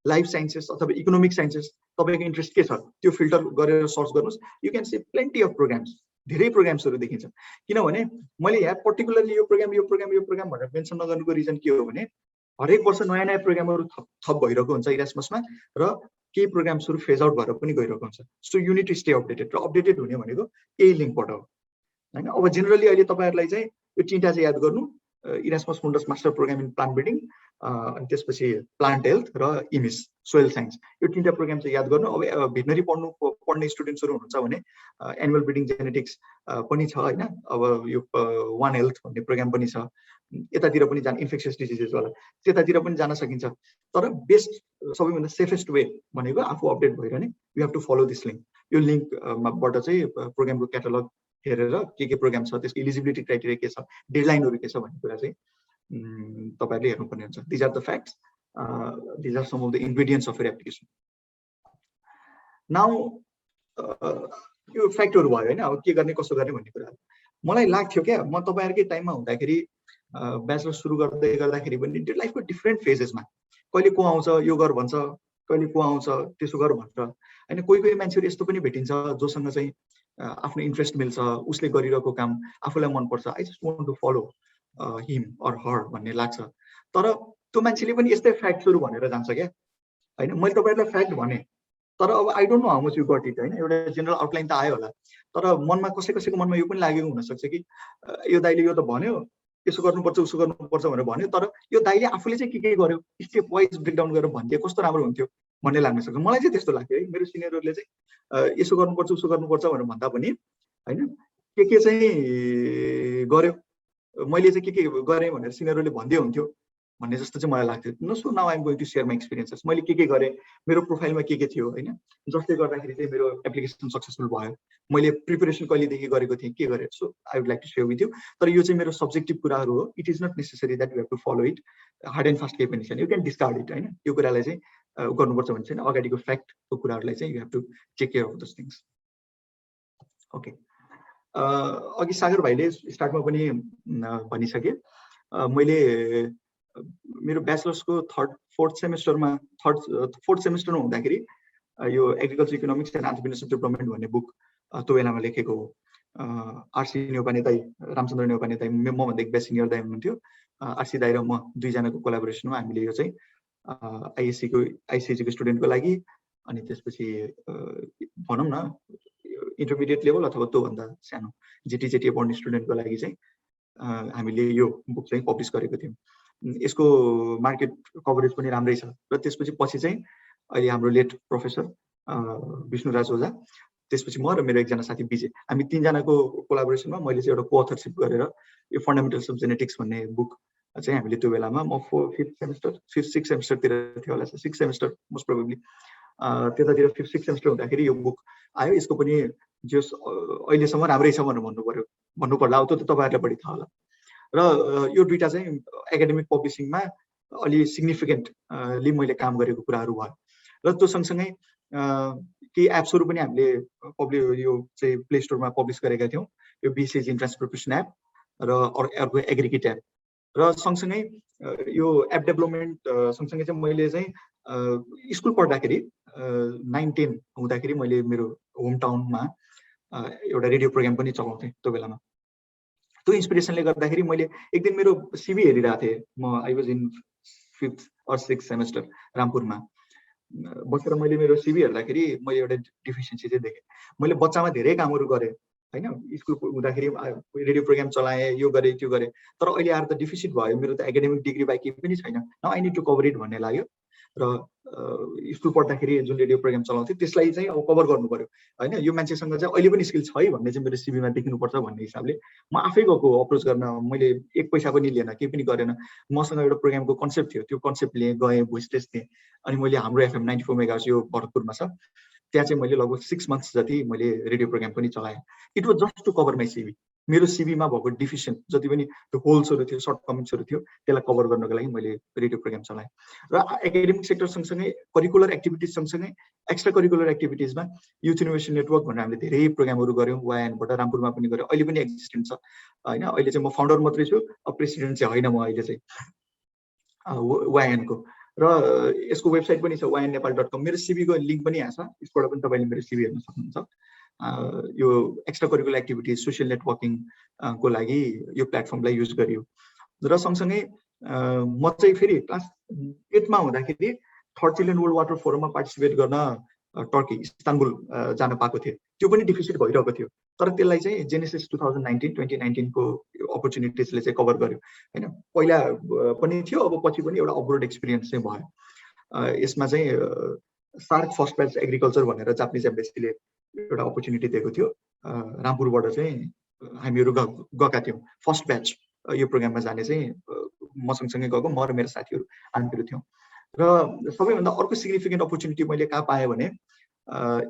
लाइफ साइन्सेस अथवा इकोनोमिक साइन्सेस तपाईँको इन्ट्रेस्ट के छ त्यो फिल्टर गरेर सर्च गर्नुहोस्। You can see plenty of programmes, धेरै प्रोग्राम्सहरू देखिन्छ। किनभने मैले यहाँ पर्टिकुलरली यो प्रोग्राम भनेर मेन्सन नगर्नुको रिजन के हो भने हरेक वर्ष नयाँ नयाँ प्रोग्रामहरू थप भइरहेको हुन्छ इरास्मसमा, र केही प्रोग्राम्सहरू फेज आउट भएर पनि गइरहेको हुन्छ। So you need to stay updated, र अपडेटेड हुने भनेको यही लिङ्कबाट हो हैन। अब जेनरली अहिले तपाईँहरूलाई चाहिँ यो 3टा चाहिँ याद गर्नु, Erasmus Mundus master program in plant breeding, अनि त्यसपछि प्लान्ट हेल्थ र इमिस सोइल साइन्स, यो 3टा प्रोग्राम चाहिँ याद गर्नु। अब भेटनरी पढ्ने स्टुडेन्ट्सहरू हुनुहुन्छ भने एनिमल ब्रिडिङ जेनेटिक्स पनि छ होइन। अब यो वान हेल्थ भन्ने प्रोग्राम पनि छ, यतातिर पनि जान इन्फेक्सियस डिजिजेस वाला त्यतातिर पनि जान सकिन्छ। तर बेस्ट सबैभन्दा सेफेस्ट वे भनेको आफू अपडेट भइरहने। You have to follow this link. यो लिङ्कबाट चाहिँ प्रोग्रामको क्याटलग हेरेर के प्रोग्राम छ, त्यसको इलिजिबिलिटी क्राइटेरिया के छ, डेडलाइनहरू के छ भन्ने कुरा चाहिँ तपाईँहरूले हेर्नुपर्ने हुन्छ। These are the facts, these are some of the ingredients of your application. Now यो फ्याक्टहरू भयो होइन, अब के गर्ने कसो गर्ने भन्ने कुरा। मलाई लाग्थ्यो क्या, म तपाईँहरूकै टाइममा हुँदाखेरि ब्याचलर सुरु गर्दै गर्दाखेरि पनि लाइफको डिफ्रेन्ट फेजेसमा कहिले को आउँछ यो गर भन्छ, कहिले को आउँछ त्यसो गर भन्छ होइन। कोही मान्छेहरू यस्तो पनि भेटिन्छ जोसँग चाहिँ आफ्नो इन्ट्रेस्ट मिल्छ, उसले गरिरहेको काम आफूलाई मनपर्छ, I just want to follow him or her भन्ने लाग्छ। तर त्यो मान्छेले पनि यस्तै फ्याक्ट्सहरू भनेर जान्छ क्या होइन। मैले तपाईँहरूलाई फ्याक्ट भने, तर अब I don't know how much you got it होइन। एउटा जेनरल आउटलाइन त आयो होला, तर मनमा कसैको मनमा यो पनि लागेको हुनसक्छ कि यो दाइले यो त भन्यो, यसो गर्नुपर्छ उसो गर्नुपर्छ भनेर भन्यो, तर यो दाइले आफूले चाहिँ के गर्यो स्टेप वाइज ब्रेकडाउन गरेर भन्थ्यो कस्तो राम्रो हुन्थ्यो भन्ने लाग्न सक्छ। मलाई चाहिँ त्यस्तो लाग्थ्यो है, मेरो सिनियरहरूले चाहिँ यसो गर्नुपर्छ उसो गर्नुपर्छ भनेर भन्दा पनि होइन के चाहिँ गर्यो, मैले चाहिँ के गरेँ भनेर सिनियरहरूले भन्दै हुन्थ्यो भन्ने जस्तो चाहिँ मलाई लाग्थ्यो। No, so now I am going to share my experiences. मैले के गरेँ, मेरो प्रोफाइलमा के थियो होइन, जसले गर्दाखेरि चाहिँ मेरो एप्लिकेसन सक्सेसफुल भयो, मैले प्रिपेरेसन कहिलेदेखि गरेको थिएँ, के गरेँ। So I would like to share with you. तर यो चाहिँ मेरो सब्जेक्टिभ कुराहरू हो। It is not necessary that you have to follow it hard and fast केही पनि छैन। यु क्यान डिस्कार्ड इट होइन। यो कुरालाई चाहिँ गर्नुपर्छ भन्ने छैन। अगाडिको फ्याक्टको कुराहरूलाई चाहिँ you have to take care of those things. Okay, अघि सागर भाइले स्टार्टमा पनि भनिसके, मैले मेरो ब्याचलर्सको फोर्थ सेमेस्टरमा हुँदाखेरि यो agriculture economics and entrepreneurship development भन्ने बुक त्यो बेलामा लेखेको हो। आरसी नेउपाने दाई, रामचन्द्र नेउपाने दाई, मभन्दा एक बेस्ट सिनियर दाई हुनुहुन्थ्यो। आरसी दाई र म दुईजनाको कोलाबोरेसनमा हामीले यो चाहिँ आइसिएचीको स्टुडेन्टको लागि, अनि त्यसपछि भनौँ न इन्टरमिडिएट लेभल अथवा त्योभन्दा सानो जेटिए पढ्ने स्टुडेन्टको लागि चाहिँ हामीले यो बुक चाहिँ पब्लिस गरेको थियौँ। यसको मार्केट कभरेज पनि राम्रै छ। र पछि चाहिँ अहिले हाम्रो लेट प्रोफेसर विष्णुराज ओझा, त्यसपछि म र मेरो एकजना साथी विजय, हामी तीनजनाको कोलाबोरेसनमा मैले चाहिँ एउटा कोअथरसिप गरेर यो फन्डामेन्टल्स अफ जेनेटिक्स भन्ने बुक चाहिँ हामीले त्यो बेलामा, म सिक्स सेमेस्टरतिर थियो होला, सिक्स सेमेस्टर मोस्ट प्रोबेबली त्यतातिर 5-6 सेमेस्टर हुँदाखेरि यो बुक आयो। यसको पनि जस अहिलेसम्म राम्रै छ भनेर भन्नु पर्ला, अब त्यो त तपाईँहरूलाई बढी थाहा होला। र यो दुईटा चाहिँ एकाडेमिक पब्लिसिङमा अलि सिग्निफिकेन्टली मैले काम गरेको कुराहरू भयो। र त्यो सँगसँगै केही एप्सहरू पनि हामीले यो चाहिँ प्ले स्टोरमा पब्लिस गरेका थियौँ। यो बिसिएजी इन्ट्रान्स प्रिपरेसन एप र अर्को एग्रिकिट एप। र सँगसँगै यो एप डेभलपमेन्ट सँगसँगै चाहिँ मैले चाहिँ स्कुल पढ्दाखेरि 9-10 हुँदाखेरि मैले मेरो होम टाउनमा एउटा रेडियो प्रोग्राम पनि चलाउँथेँ त्यो बेलामा। त्यो इन्सपिरेसनले गर्दाखेरि मैले एक दिन मेरो सिभी हेरिरहेको थिएँ। म I was in 5th or 6th semester रामपुरमा बसेर मैले मेरो सिभी हेर्दाखेरि मैले एउटा डिफिसियन्सी चाहिँ देखेँ। मैले बच्चामा धेरै कामहरू गरेँ होइन, स्कुल हुँदाखेरि रेडियो प्रोग्राम चलाएँ, यो गरेँ त्यो गरेँ, तर अहिले आएर त डिफिसिट भयो। मेरो त एकाडेमिक डिग्री बाहेक केही पनि छैन। Now I need to cover it भन्ने लाग्यो। र स्कुल पढ्दाखेरि जुन रेडियो प्रोग्राम चलाउँथेँ त्यसलाई चाहिँ अब कभर गर्नु पर्यो होइन। यो मान्छेसँग चाहिँ अहिले पनि स्किल छ है भन्ने चाहिँ मेरो सिभीमा देखिनुपर्छ भन्ने हिसाबले म आफै गएको अप्रोच गर्न। मैले एक पैसा पनि लिएन, केही पनि गरेन। मसँग एउटा प्रोग्रामको कन्सेप्ट थियो, त्यो कन्सेप्ट लिएँ, गएँ, भोइस टेस्ट दिएँ। अनि मैले हाम्रो FM 94 मेगाहर्ज यो भरतपुरमा छ, त्यहाँ चाहिँ मैले लगभग 6 मन्थ्स जति मैले रेडियो प्रोग्राम पनि चलाएँ। It was just to cover my CV. मेरो सिभीमा भएको डिफिसियन्ट जति पनि त्यो होल्सहरू थियो, सर्ट कमेन्ट्सहरू थियो, त्यसलाई कभर गर्नको लागि मैले रेडियो प्रोग्राम चलाएँ। र एकाडेमिक सेक्टर सँगसँगै करिकुलर एक्टिभिटिज सँगसँगै एक्स्ट्रा करिकुलर एक्टिभिटिजमा युथ इनोभेसन नेटवर्क भनेर हामीले धेरै प्रोग्रामहरू गऱ्यौँ। वाइएनबाट रामपुरमा पनि गऱ्यौँ, अहिले पनि एक्जिस्टेन्ट छ होइन। अहिले चाहिँ म फाउन्डर मात्रै छु, अब प्रेसिडेन्ट चाहिँ होइन म अहिले चाहिँ वाइएनको। र यसको वेबसाइट पनि छ YNNepal.com। मेरो सिभीको लिङ्क पनि आएको छ, यसबाट पनि तपाईँले मेरो सिभी हेर्न सक्नुहुन्छ। यो extra curricular activities social networking को लागि यो प्लेटफर्मलाई युज गरियो। र सँगसँगै म चाहिँ फेरि क्लास 8मा हुँदाखेरि 3rd चिल्ड्रेन वर्ल्ड वाटर फोरममा पार्टिसिपेट गर्न टर्की इस्तानबुल जान पाएको थिएँ। त्यो पनि डिफिसिट भइरहेको थियो, तर त्यसलाई चाहिँ जेनेसिस 2019 को अपर्च्युनिटिजले चाहिँ कभर गर्यो होइन। पहिला पनि थियो, अब पछि पनि एउटा अब्रोड एक्सपिरियन्स चाहिँ भयो। यसमा चाहिँ सार्क फर्स्ट ब्याच एग्रिकल्चर भनेर जापानिज एम्बेसीले एउटा अपर्च्युनिटी दिएको थियो। रामपुरबाट चाहिँ हामीहरू गएका थियौँ फर्स्ट ब्याच यो प्रोग्राममा जाने चाहिँ म सँगसँगै गएको म र मेरो साथीहरू हामीहरू थियौँ र सबैभन्दा अर्को सिग्निफिकेन्ट अपर्च्युनिटी मैले कहाँ पाएँ भने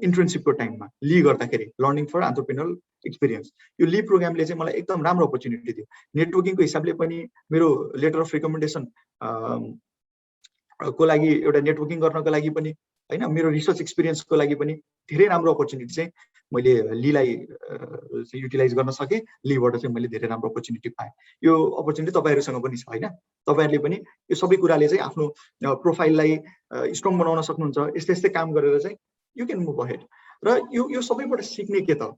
इन्टर्नसिपको टाइममा ली गर्दाखेरि लर्निङ फर एन्टरप्रेन्योरल एक्सपिरियन्स यो ली प्रोग्रामले चाहिँ मलाई एकदम राम्रो अपर्च्युनिटी दियो नेटवर्किङको हिसाबले पनि मेरो लेटर अफ रिकमेन्डेसन को लागि एउटा नेटवर्किङ गर्नको लागि पनि हैन मेरो रिसर्च एक्सपिरियन्सको लागि पनि धेरै राम्रो अपर्च्युनिटी चाहिँ मैले लीलाई युटिलाइज गर्न सकेँ लीबाट चाहिँ मैले धेरै राम्रो अपर्च्युनिटी पाएँ यो अपर्च्युनिटी तपाईँहरूसँग पनि छ हैन तपाईँहरूले पनि यो सबै कुराले चाहिँ आफ्नो प्रोफाइललाई स्ट्रङ बनाउन सक्नुहुन्छ यस्तै यस्तै काम गरेर चाहिँ यु क्यान मुभ अहेड र यो सबैबाट सिक्ने के त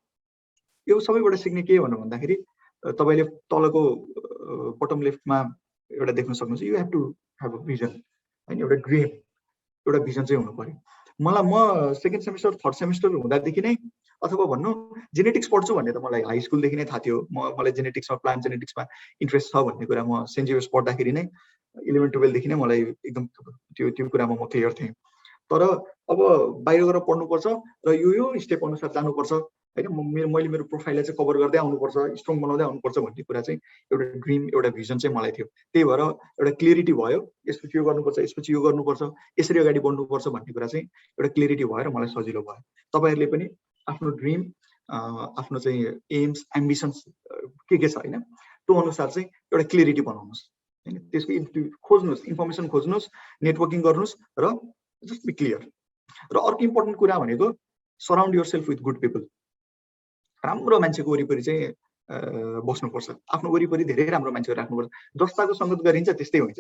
यो सबैबाट सिक्ने के भन्दाखेरि तपाईँले तलको बटम लेफ्टमा एउटा देख्न सक्नुहुन्छ you have to have a vision हैन एउटा ड्रिम एउटा भिजन चाहिँ हुनु पर्यो म सेकेन्ड सेमिस्टर थर्ड सेमिस्टर हुँदादेखि नै अथवा भन्नु जेनेटिक्स पढ्छु भन्ने त मलाई हाई स्कुलदेखि नै थाहा थियो मलाई जेनेटिक्समा प्लान्ट जेनेटिक्समा इन्ट्रेस्ट छ भन्ने कुरा म सेन्ट जेभियर्स पढ्दाखेरि नै 11-12देखि नै मलाई एकदम त्यो कुरामा म क्लियर थिएँ तर अब बाहिर गएर पढ्नुपर्छ र यो स्टेप अनुसार जानुपर्छ हैन मैले मेरो प्रोफाइललाई चाहिँ कभर गर्दै आउनुपर्छ स्ट्रङ बनाउँदै आउनुपर्छ भन्ने कुरा चाहिँ एउटा ड्रिम एउटा भिजन चाहिँ मलाई थियो त्यही भएर एउटा क्लियरिटी भयो यसपछि यो गर्नुपर्छ यसपछि यो गर्नुपर्छ यसरी अगाडि बढ्नुपर्छ भन्ने कुरा चाहिँ एउटा क्लियरिटी भयो र मलाई सजिलो भयो तपाईँहरूले पनि आफ्नो ड्रिम आफ्नो चाहिँ एम्स एम्बिसन्स के छ हैन त्यो अनुसार चाहिँ एउटा क्लियरिटी बनाउनुहोस् हैन त्यसको खोज्नुहोस् इन्फर्मेसन खोज्नुहोस् नेटवर्किङ गर्नुहोस् र जस्ट बी क्लियर र अर्को इम्पोर्टेन्ट कुरा भनेको surround yourself with good people राम्रो मान्छेको वरिपरि चाहिँ बस्नुपर्छ आफ्नो वरिपरि धेरै राम्रो मान्छेहरू राख्नुपर्छ जस्ताको सङ्गत गरिन्छ त्यस्तै हुन्छ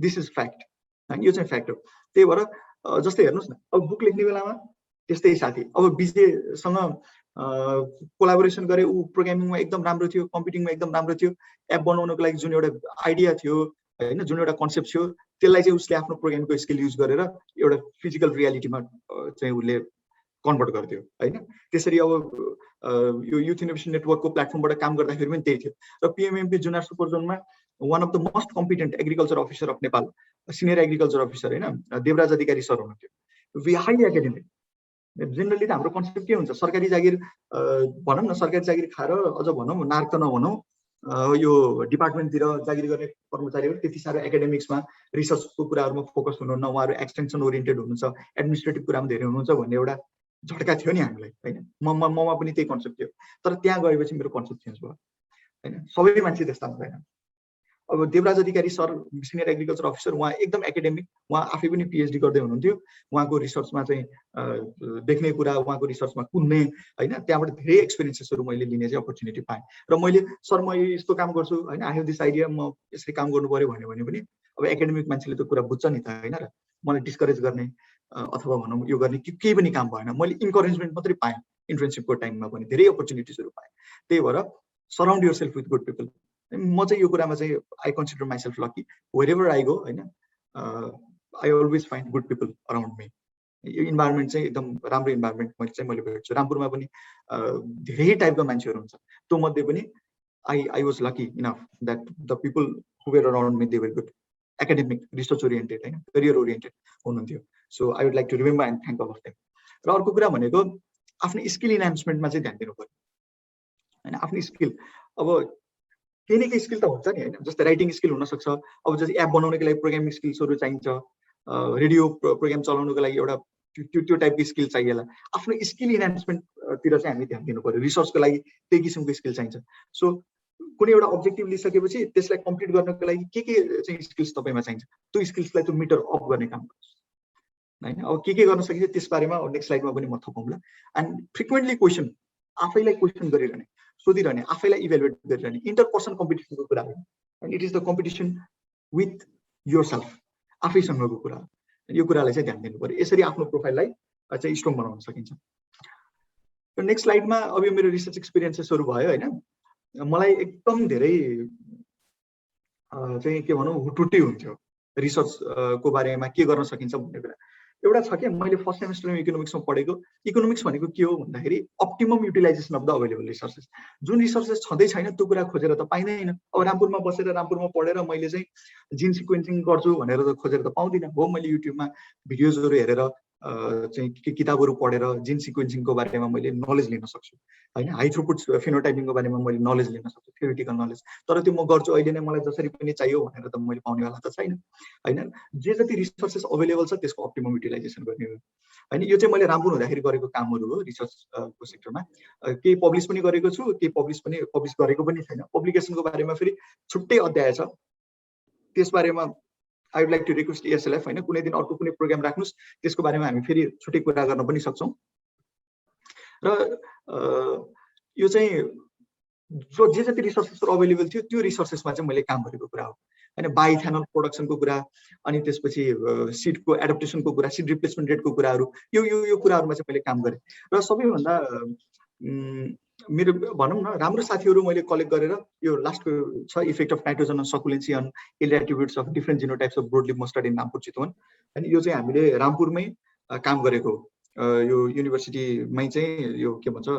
दिस इज फ्याक्ट हैन यो चाहिँ फ्याक्ट हो त्यही भएर जस्तै हेर्नुहोस् न अब बुक लेख्ने बेलामा त्यस्तै साथी अब विजयसँग कोलाबोरेसन गरे ऊ प्रोग्रामिङमा एकदम राम्रो थियो कम्प्युटिङमा एकदम राम्रो थियो एप बनाउनको लागि जुन एउटा आइडिया थियो हैन जुन एउटा कन्सेप्ट थियो त्यसलाई चाहिँ उसले आफ्नो प्रोग्रामको स्किल युज गरेर एउटा फिजिकल रियालिटीमा चाहिँ उसले कन्भर्ट गर्थ्यो हैन त्यसरी अब यो युथ इनोभेसन नेटवर्कको प्लेटफर्मबाट काम गर्दाखेरि पनि त्यही थियो र पिएमएमपी जुनियर सुपर जोनमा one of the most competent agriculture officer of Nepal senior agriculture officer हैन देवराज अधिकारी सर हुनुहुन्थ्यो वी हाइली एकाडेमिक जेनरली त हाम्रो कन्सेप्ट के हुन्छ सरकारी जागिर भनौँ न सरकारी जागिर खाएर अझ भनौँ नार्क त नभनौँ यो डिपार्टमेन्टतिर जागिर गर्ने कर्मचारीहरू त्यति साह्रो एकाडेमिक्समा रिसर्चको कुराहरूमा फोकस हुनुहुन्न उहाँहरू एक्सटेन्सन ओरिएन्टेड हुनुहुन्छ एडमिनिस्ट्रेटिभ कुरामा धेरै हुनुहुन्छ भन्ने एउटा झट्का थियो नि हामीलाई हैन ममा पनि त्यही कन्सेप्ट थियो तर त्यहाँ गएपछि मेरो कन्सेप्ट चेन्ज भयो हैन सबै मान्छे त्यस्ता हुँदैन अब देवराज अधिकारी सर सिनियर एग्रिकल्चर अफिसर उहाँ एकदम एकाडेमिक उहाँ आफै पनि पिएचडी गर्दै हुनुहुन्थ्यो उहाँको रिसर्चमा चाहिँ देख्ने कुरा उहाँको रिसर्चमा कुद्ने हैन त्यहाँबाट धेरै एक्सपिरियन्सेसहरू मैले लिने चाहिँ अपर्च्युनिटी पाएँ र मैले सर म यस्तो काम गर्छु हैन आई हेभ दिस आइडिया म यसरी काम गर्नु पर्यो भने पनि अब एकाडेमिक मान्छेले त्यो कुरा बुझ्छ नि त हैन र मलाई डिस्करेज गर्ने अथवा भनौँ यो गर्ने केही पनि काम भएन मैले इन्करेजमेन्ट मात्रै पाएँ इन्टर्नसिपको टाइममा पनि धेरै अपर्च्युनिटिजहरू पाएँ त्यही भएर surround yourself with good people म चाहिँ यो कुरामा चाहिँ I consider myself lucky wherever I go हैन I always find good people around me यो इन्भाइरोमेन्ट चाहिँ एकदम राम्रो इन्भाइरोमेन्ट मैले भेट्छु रामपुरमा पनि धेरै टाइपका मान्छेहरू हुन्छ त्यो मध्ये पनि I was lucky enough that the people who were around me they were good academic research oriented हैन करियर ओरिएन्टेड हुनुहुन्थ्यो so I would like to remember and thank all of them र अर्को कुरा भनेको आफ्नो स्किल इन्हान्समेन्टमा चाहिँ ध्यान दिनु पर्यो हैन आफ्नो स्किल अब केही न केही स्किल त हुन्छ नि हैन जस्तै राइटिङ स्किल हुनसक्छ अब जस्तै एप बनाउनको लागि प्रोग्रामिङ स्किल्सहरू चाहिन्छ रेडियो प्रोग्राम चलाउनको लागि एउटा त्यो टाइपको स्किल चाहिएला आफ्नो स्किल इन्हान्समेन्टतिर चाहिँ हामी ध्यान दिनु पर्यो रिसर्चको लागि त्यही किसिमको स्किल चाहिन्छ सो कुनै एउटा अब्जेक्टिभ लिइसकेपछि त्यसलाई कम्प्लिट गर्नको लागि के चाहिँ स्किल्स तपाईँमा चाहिन्छ त्यो स्किल्सलाई त्यो मिटर अप गर्ने काम गर्छ हैन अब के गर्न सकिन्छ त्यस बारेमा नेक्स्ट स्लाइडमा पनि म थपौँला एन्ड फ्रिक्वेन्टली क्वेसन आफैलाई क्वेसन गरिरहने सोधिरहने आफैलाई इभ्यालुएट गरिरहने इन्टरपर्सनल कम्पिटिसनको कुरा हो and it is the competition with yourself आफैसँगको कुरा यो कुरालाई चाहिँ ध्यान दिनु पर्यो यसरी आफ्नो प्रोफाइललाई चाहिँ स्ट्रङ बनाउन सकिन्छ र नेक्स्ट स्लाइडमा अब यो मेरो रिसर्च एक्सपिरियन्सेसहरू भयो हैन मलाई एकदम धेरै चाहिँ के भनौँ हुटुटी हुन्थ्यो रिसर्चको बारेमा के गर्न सकिन्छ भन्ने कुरा एउटा छ कि मैले फर्स्ट सेमेस्टरमा इकोनोमिक्समा पढेको इकोनोमिक्स भनेको के हो भन्दाखेरि optimum utilisation of the available resources जुन रिसोर्सेस छँदै छैन त्यो कुरा खोजेर त पाइँदैन अब रामपुरमा बसेर रामपुरमा पढेर मैले चाहिँ जिन सिक्वेन्सिङ गर्छु भनेर त खोजेर त पाउँदिनँ हो मैले युट्युबमा भिडियोजहरू हेरेर चाहिँ किताबहरू पढेर जिन सिक्वेन्सिङको बारेमा मैले नलेज लिन सक्छु होइन, हाई थ्रुपुट फेनोटाइपिङको बारेमा मैले नलेज लिन सक्छु, थ्योरिटिकल नलेज। तर त्यो म गर्छु अहिले नै मलाई जसरी पनि चाहियो भनेर त मैले पाउनेवाला त छैन होइन। जे जति रिसोर्सेस अभाइलेबल छ त्यसको अप्टिमम युटिलाइजेसन गर्ने हो होइन। यो चाहिँ मैले राम्रो हुँदाखेरि गरेको कामहरू हो रिसर्चको सेक्टरमा। केही पब्लिस पनि गरेको छु, केही पब्लिस गरेको पनि छैन। पब्लिकेसनको बारेमा फेरि छुट्टै अध्याय छ, त्यसबारेमा I would like to request ESLF होइन, कुनै दिन अर्को कुनै प्रोग्राम राख्नुहोस्, त्यसको बारेमा हामी फेरि छुट्टै कुरा गर्न पनि सक्छौँ। र यो चाहिँ जो जे जति रिसोर्सेसहरू अभाइलेबल थियो त्यो रिसोर्सेसमा चाहिँ मैले काम गरेको कुरा हो होइन। बायोइथेनल प्रोडक्सनको कुरा, अनि त्यसपछि सिडको एडप्टेसनको कुरा, सिड रिप्लेसमेन्ट रेटको कुराहरू, यो कुराहरूमा चाहिँ मैले काम गरेँ। र सबैभन्दा मेरो भनौँ न राम्रो साथीहरू मैले कलेक्ट गरेर यो लास्टको छ effect of nitrogen on succulence on yield attributes of different genotypes of broad leaf mustard in Rampur Chitwan होइन। यो चाहिँ हामीले रामपुरमै काम गरेको, यो युनिभर्सिटीमै चाहिँ यो के भन्छ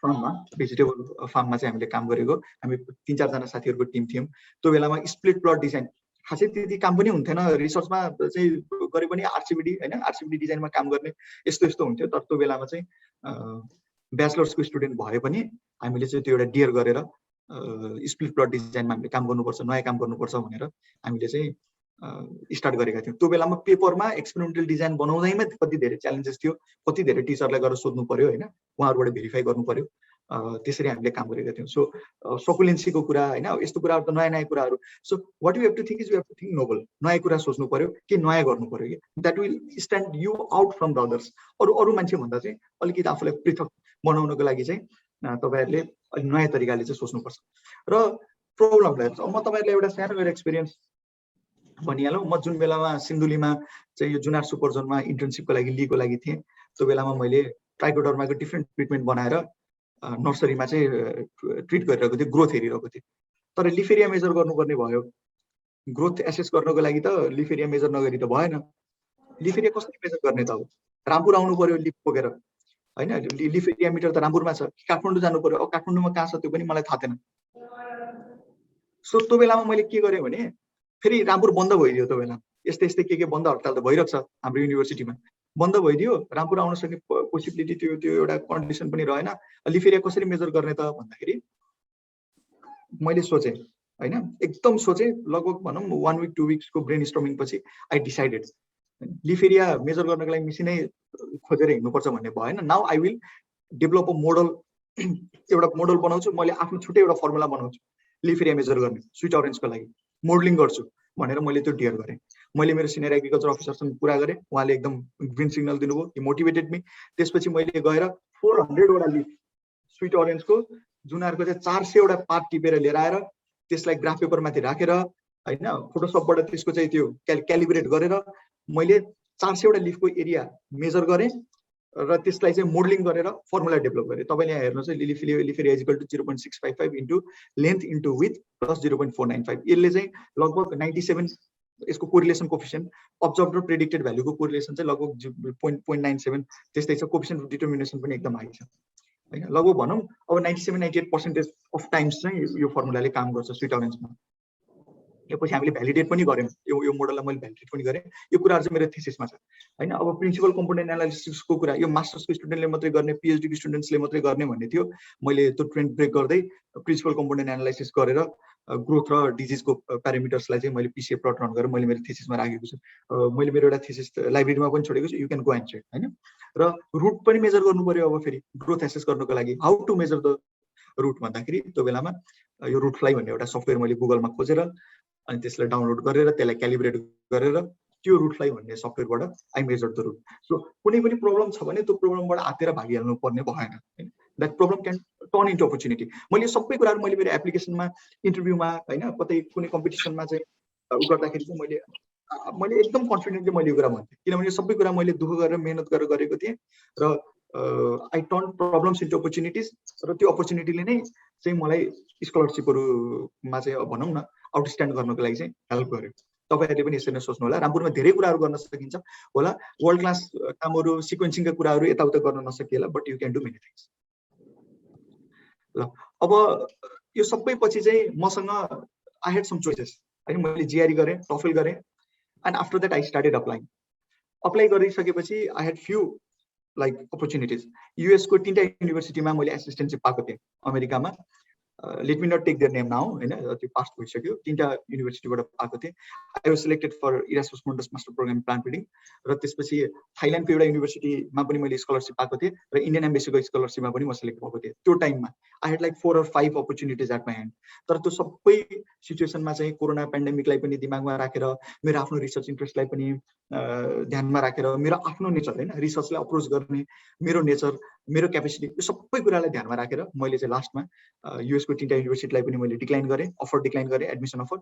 फार्ममा, भेजिटेबल फार्ममा चाहिँ हामीले काम गरेको। हामी 3-4 जना साथीहरूको टिम थियौँ। त्यो बेलामा स्प्लिट प्लट डिजाइन खासै त्यति काम पनि हुन्थेन, रिसर्चमा चाहिँ गरे पनि आरसिबिडी होइन, आरसिबिडी डिजाइनमा काम गर्ने यस्तो हुन्थ्यो। तर त्यो बेलामा चाहिँ ब्याचलर्सको स्टुडेन्ट भए पनि हामीले चाहिँ त्यो एउटा डियर गरेर स्प्लिट प्लट डिजाइनमा हामीले काम गर्नुपर्छ, नयाँ काम गर्नुपर्छ भनेर हामीले चाहिँ स्टार्ट गरेका थियौँ। त्यो बेलामा पेपरमा एक्सपेरिमेन्टल डिजाइन बनाउँदैमा कति धेरै च्यालेन्जेस थियो, कति धेरै टिचरलाई गएर सोध्नु पर्यो होइन, उहाँहरूबाट भेरिफाई गर्नु पर्यो। त्यसरी हामीले काम गरेका थियौँ। सो सकुलेन्सीको कुरा होइन, यस्तो कुराहरू त नयाँ कुराहरू। So what you have to think is you have to think novel, नयाँ कुरा सोच्नु पर्यो कि नयाँ गर्नु पर्यो कि that will stand you out from the others. अरू मान्छे भन्दा चाहिँ अलिकति आफूलाई पृथक बनाउनको लागि चाहिँ तपाईँहरूले अलिक नयाँ तरिकाले चाहिँ सोच्नुपर्छ। र प्रब्लमलाई म तपाईँहरूलाई एउटा सानो मेरो एक्सपिरियन्स भनिहालौँ। म जुन बेलामा सिन्धुलीमा चाहिँ यो जुनार सुपरजोनमा इन्टर्नसिपको लागि लिएको लागि थिएँ, त्यो बेलामा मैले ट्राइकोडर्माको डिफ्रेन्ट ट्रिटमेन्ट बनाएर नर्सरीमा चाहिँ ट्रिट गरिरहेको थिएँ, ग्रोथ हेरिरहेको थिएँ। तर लिफेरिया मेजर गर्नुपर्ने भयो। ग्रोथ एसेस गर्नको लागि त लिफेरिया मेजर नगरी त भएन। लिफेरिया कसरी मेजर गर्ने त? अब रामपुर आउनु पर्यो लिफ बोकेर होइन, लिफेरिया मिटर त रामपुरमा छ, काठमाडौँ जानु पर्यो। अब काठमाडौँमा कहाँ छ त्यो पनि मलाई थाहा थिएन। सो त्यो बेलामा मैले के गरेँ भने फेरि रामपुर बन्द भइदियो। त्यो बेला यस्तै के बन्द हडताल त भइरहेको छ हाम्रो युनिभर्सिटीमा, बन्द भइदियो। रामपुर आउन सक्ने पोसिबिलिटी त्यो एउटा कन्डिसन पनि रहेन। लिफेरिया कसरी मेजर गर्ने त भन्दाखेरि मैले सोचेँ होइन, एकदम सोचेँ। लगभग भनौँ 1 विक 2 विक्सको ब्रेन स्टर्मिङ पछि आई डिसाइडेड लिफेरिया मेजर गर्नको लागि मेसिनै खोजेर हिँड्नुपर्छ भन्ने भएन। Now I will develop a model, एउटा मोडल बनाउँछु मैले, आफ्नो छुट्टै एउटा फर्मुला बनाउँछु लिफेरिया मेजर गर्ने स्विट अरेन्जको लागि, मोडलिङ गर्छु भनेर मैले त्यो डियर गरेँ। मैले मेरो सिनियर एग्रिकल्चर अफिसरसँग कुरा गरेँ, उहाँले एकदम ग्रिन सिग्नल दिनुभयो, हि मोटिभेटेड मी। त्यसपछि मैले गएर 400 वटा लिफ स्विट अरेन्जको जुनारको चाहिँ 400 वटा पात टिपेर लिएर आएर त्यसलाई ग्राफ पेपरमाथि राखेर होइन, फोटोसपबाट त्यसको चाहिँ त्यो क्यालिब्रेट गरेर मैले 400 वटा लिफको एरिया मेजर गरेँ र त्यसलाई चाहिँ मोडलिङ गरेर फर्मुला डेभलप गरेँ। तपाईँले यहाँ हेर्नुहोस् leaf area is equal to 0.655 into length into width plus 0.495। यसले चाहिँ लगभग 97 यसको कोरिलेसन कोफिसिएन्ट, अब्जर्भ र प्रेडिक्टेड भ्यालुको कोरिलेसन चाहिँ लगभग 0.97 त्यस्तै छ। कोफिसिएन्ट डिटर्मिनेसन पनि एकदम हाई छ होइन। लगभग भनौँ अब 97-98% अफ टाइम्स चाहिँ यो फर्मुलाले काम गर्छ स्विट अरेन्जमा। यो पछि हामीले भ्यालिडेट पनि गऱ्यौँ, यो मोडललाई मैले भ्यालिडेट पनि गरेँ। यो कुराहरू चाहिँ मेरो थीसिसमा छ होइन। अब प्रिन्सिपल कम्पोनेन्ट एनालिसिसको कुरा यो मास्टर्सको स्टुडेन्टले मात्रै गर्ने, पिएचडीको स्टुडेन्ट्सले मात्रै गर्ने भन्ने थियो। मैले त्यो ट्रेन्ड ब्रेक गर्दै प्रिन्सिपल कम्पोनेन्ट एनालाइसिस गरेर ग्रोथ र डिजिजको प्यारामिटर्सलाई चाहिँ मैले पिसिए प्लट रन गरेर मैले मेरो थीसिसमा राखेको छु। मैले मेरो एउटा थीसिस लाइब्रेरीमा पनि छोडेको छु, you can go and check होइन। र रुट पनि मेजर गर्नु पर्यो अब फेरि ग्रोथ एसेस गर्नको लागि। How to measure the root भन्दाखेरि त्यो बेलामा यो रुट फ्लाई भन्ने एउटा सफ्टवेयर मैले गुगलमा खोजेर अनि त्यसलाई डाउनलोड गरेर त्यसलाई क्यालिब्रेट गरेर त्यो रुट फ्लाई भन्ने सफ्टवेयरबाट I measure the root. So कुनै पनि प्रब्लम छ भने त्यो प्रब्लमबाट हातेर भागिहाल्नु पर्ने भएन होइन। That problem can turn into opportunity. मैले सबै कुराहरू मैले मेरो एप्लिकेसनमा, इन्टरभ्यूमा होइन, कतै कुनै कम्पिटिसनमा चाहिँ गर्दाखेरि चाहिँ मैले एकदम कन्फिडेन्टली मैले यो कुरा भन्थेँ, किनभने सबै कुरा मैले दुःख गरेर मेहनत गरेर गरेको थिएँ र I turn problems into opportunities. र त्यो अपर्च्युनिटीले नै चाहिँ मलाई स्कलरसिपहरूमा चाहिँ भनौँ न आउटस्ट्यान्ड गर्नको लागि चाहिँ हेल्प गर्यो। तपाईँहरूले पनि यसरी नै सोच्नु होला। रामपुरमा धेरै कुराहरू गर्न सकिन्छ होला, वर्ल्ड क्लास कामहरू, सिक्वेन्सिङका कुराहरू यताउता गर्न नसकिएला, but you can do many things. ल अब यो सबै पछि चाहिँ मसँग आई हेड सम चोइसेस होइन। मैले जिआरई गरेँ, टफल गरेँ, and after that I started applying. Apply गरिसकेपछि I had few like opportunities. US को 3टा युनिभर्सिटीमा मैले एसिस्टेन्टसिप पाएको थिएँ अमेरिकामा। Let me not take their name now हैन, त्यो पास भइसक्यो। 3टा युनिभर्सिटीबाट पाएको थिएँ। I was selected for Erasmus Mundus master program plant breeding, र त्यसपछि थाइल्यान्डको एउटा युनिभर्सिटीमा पनि मैले स्कलरसिप पाएको थिएँ, र इन्डियन एम्बेसीको स्कलरसिपमा पनि म सिलेक्ट भएको थिएँ। त्यो टाइममा I had like 4 or 5 opportunities at my hand. तर त्यो सबै सिचुएसनमा चाहिँ कोरोना पेन्डेमिकलाई पनि दिमागमा राखेर, मेरो आफ्नो रिसर्च इन्ट्रेस्टलाई पनि ध्यानमा राखेर, मेरो आफ्नो नेचर हैन, रिसर्चलाई अप्रोच गर्ने मेरो नेचर, मेरो क्यापेसिटी, यो सबै कुरालाई ध्यानमा राखेर मैले चाहिँ लास्टमा युएसको 3टा युनिभर्सिटीलाई पनि मैले डिक्लाइन गरेँ, अफर डिक्लाइन गरेँ, एडमिसन अफर।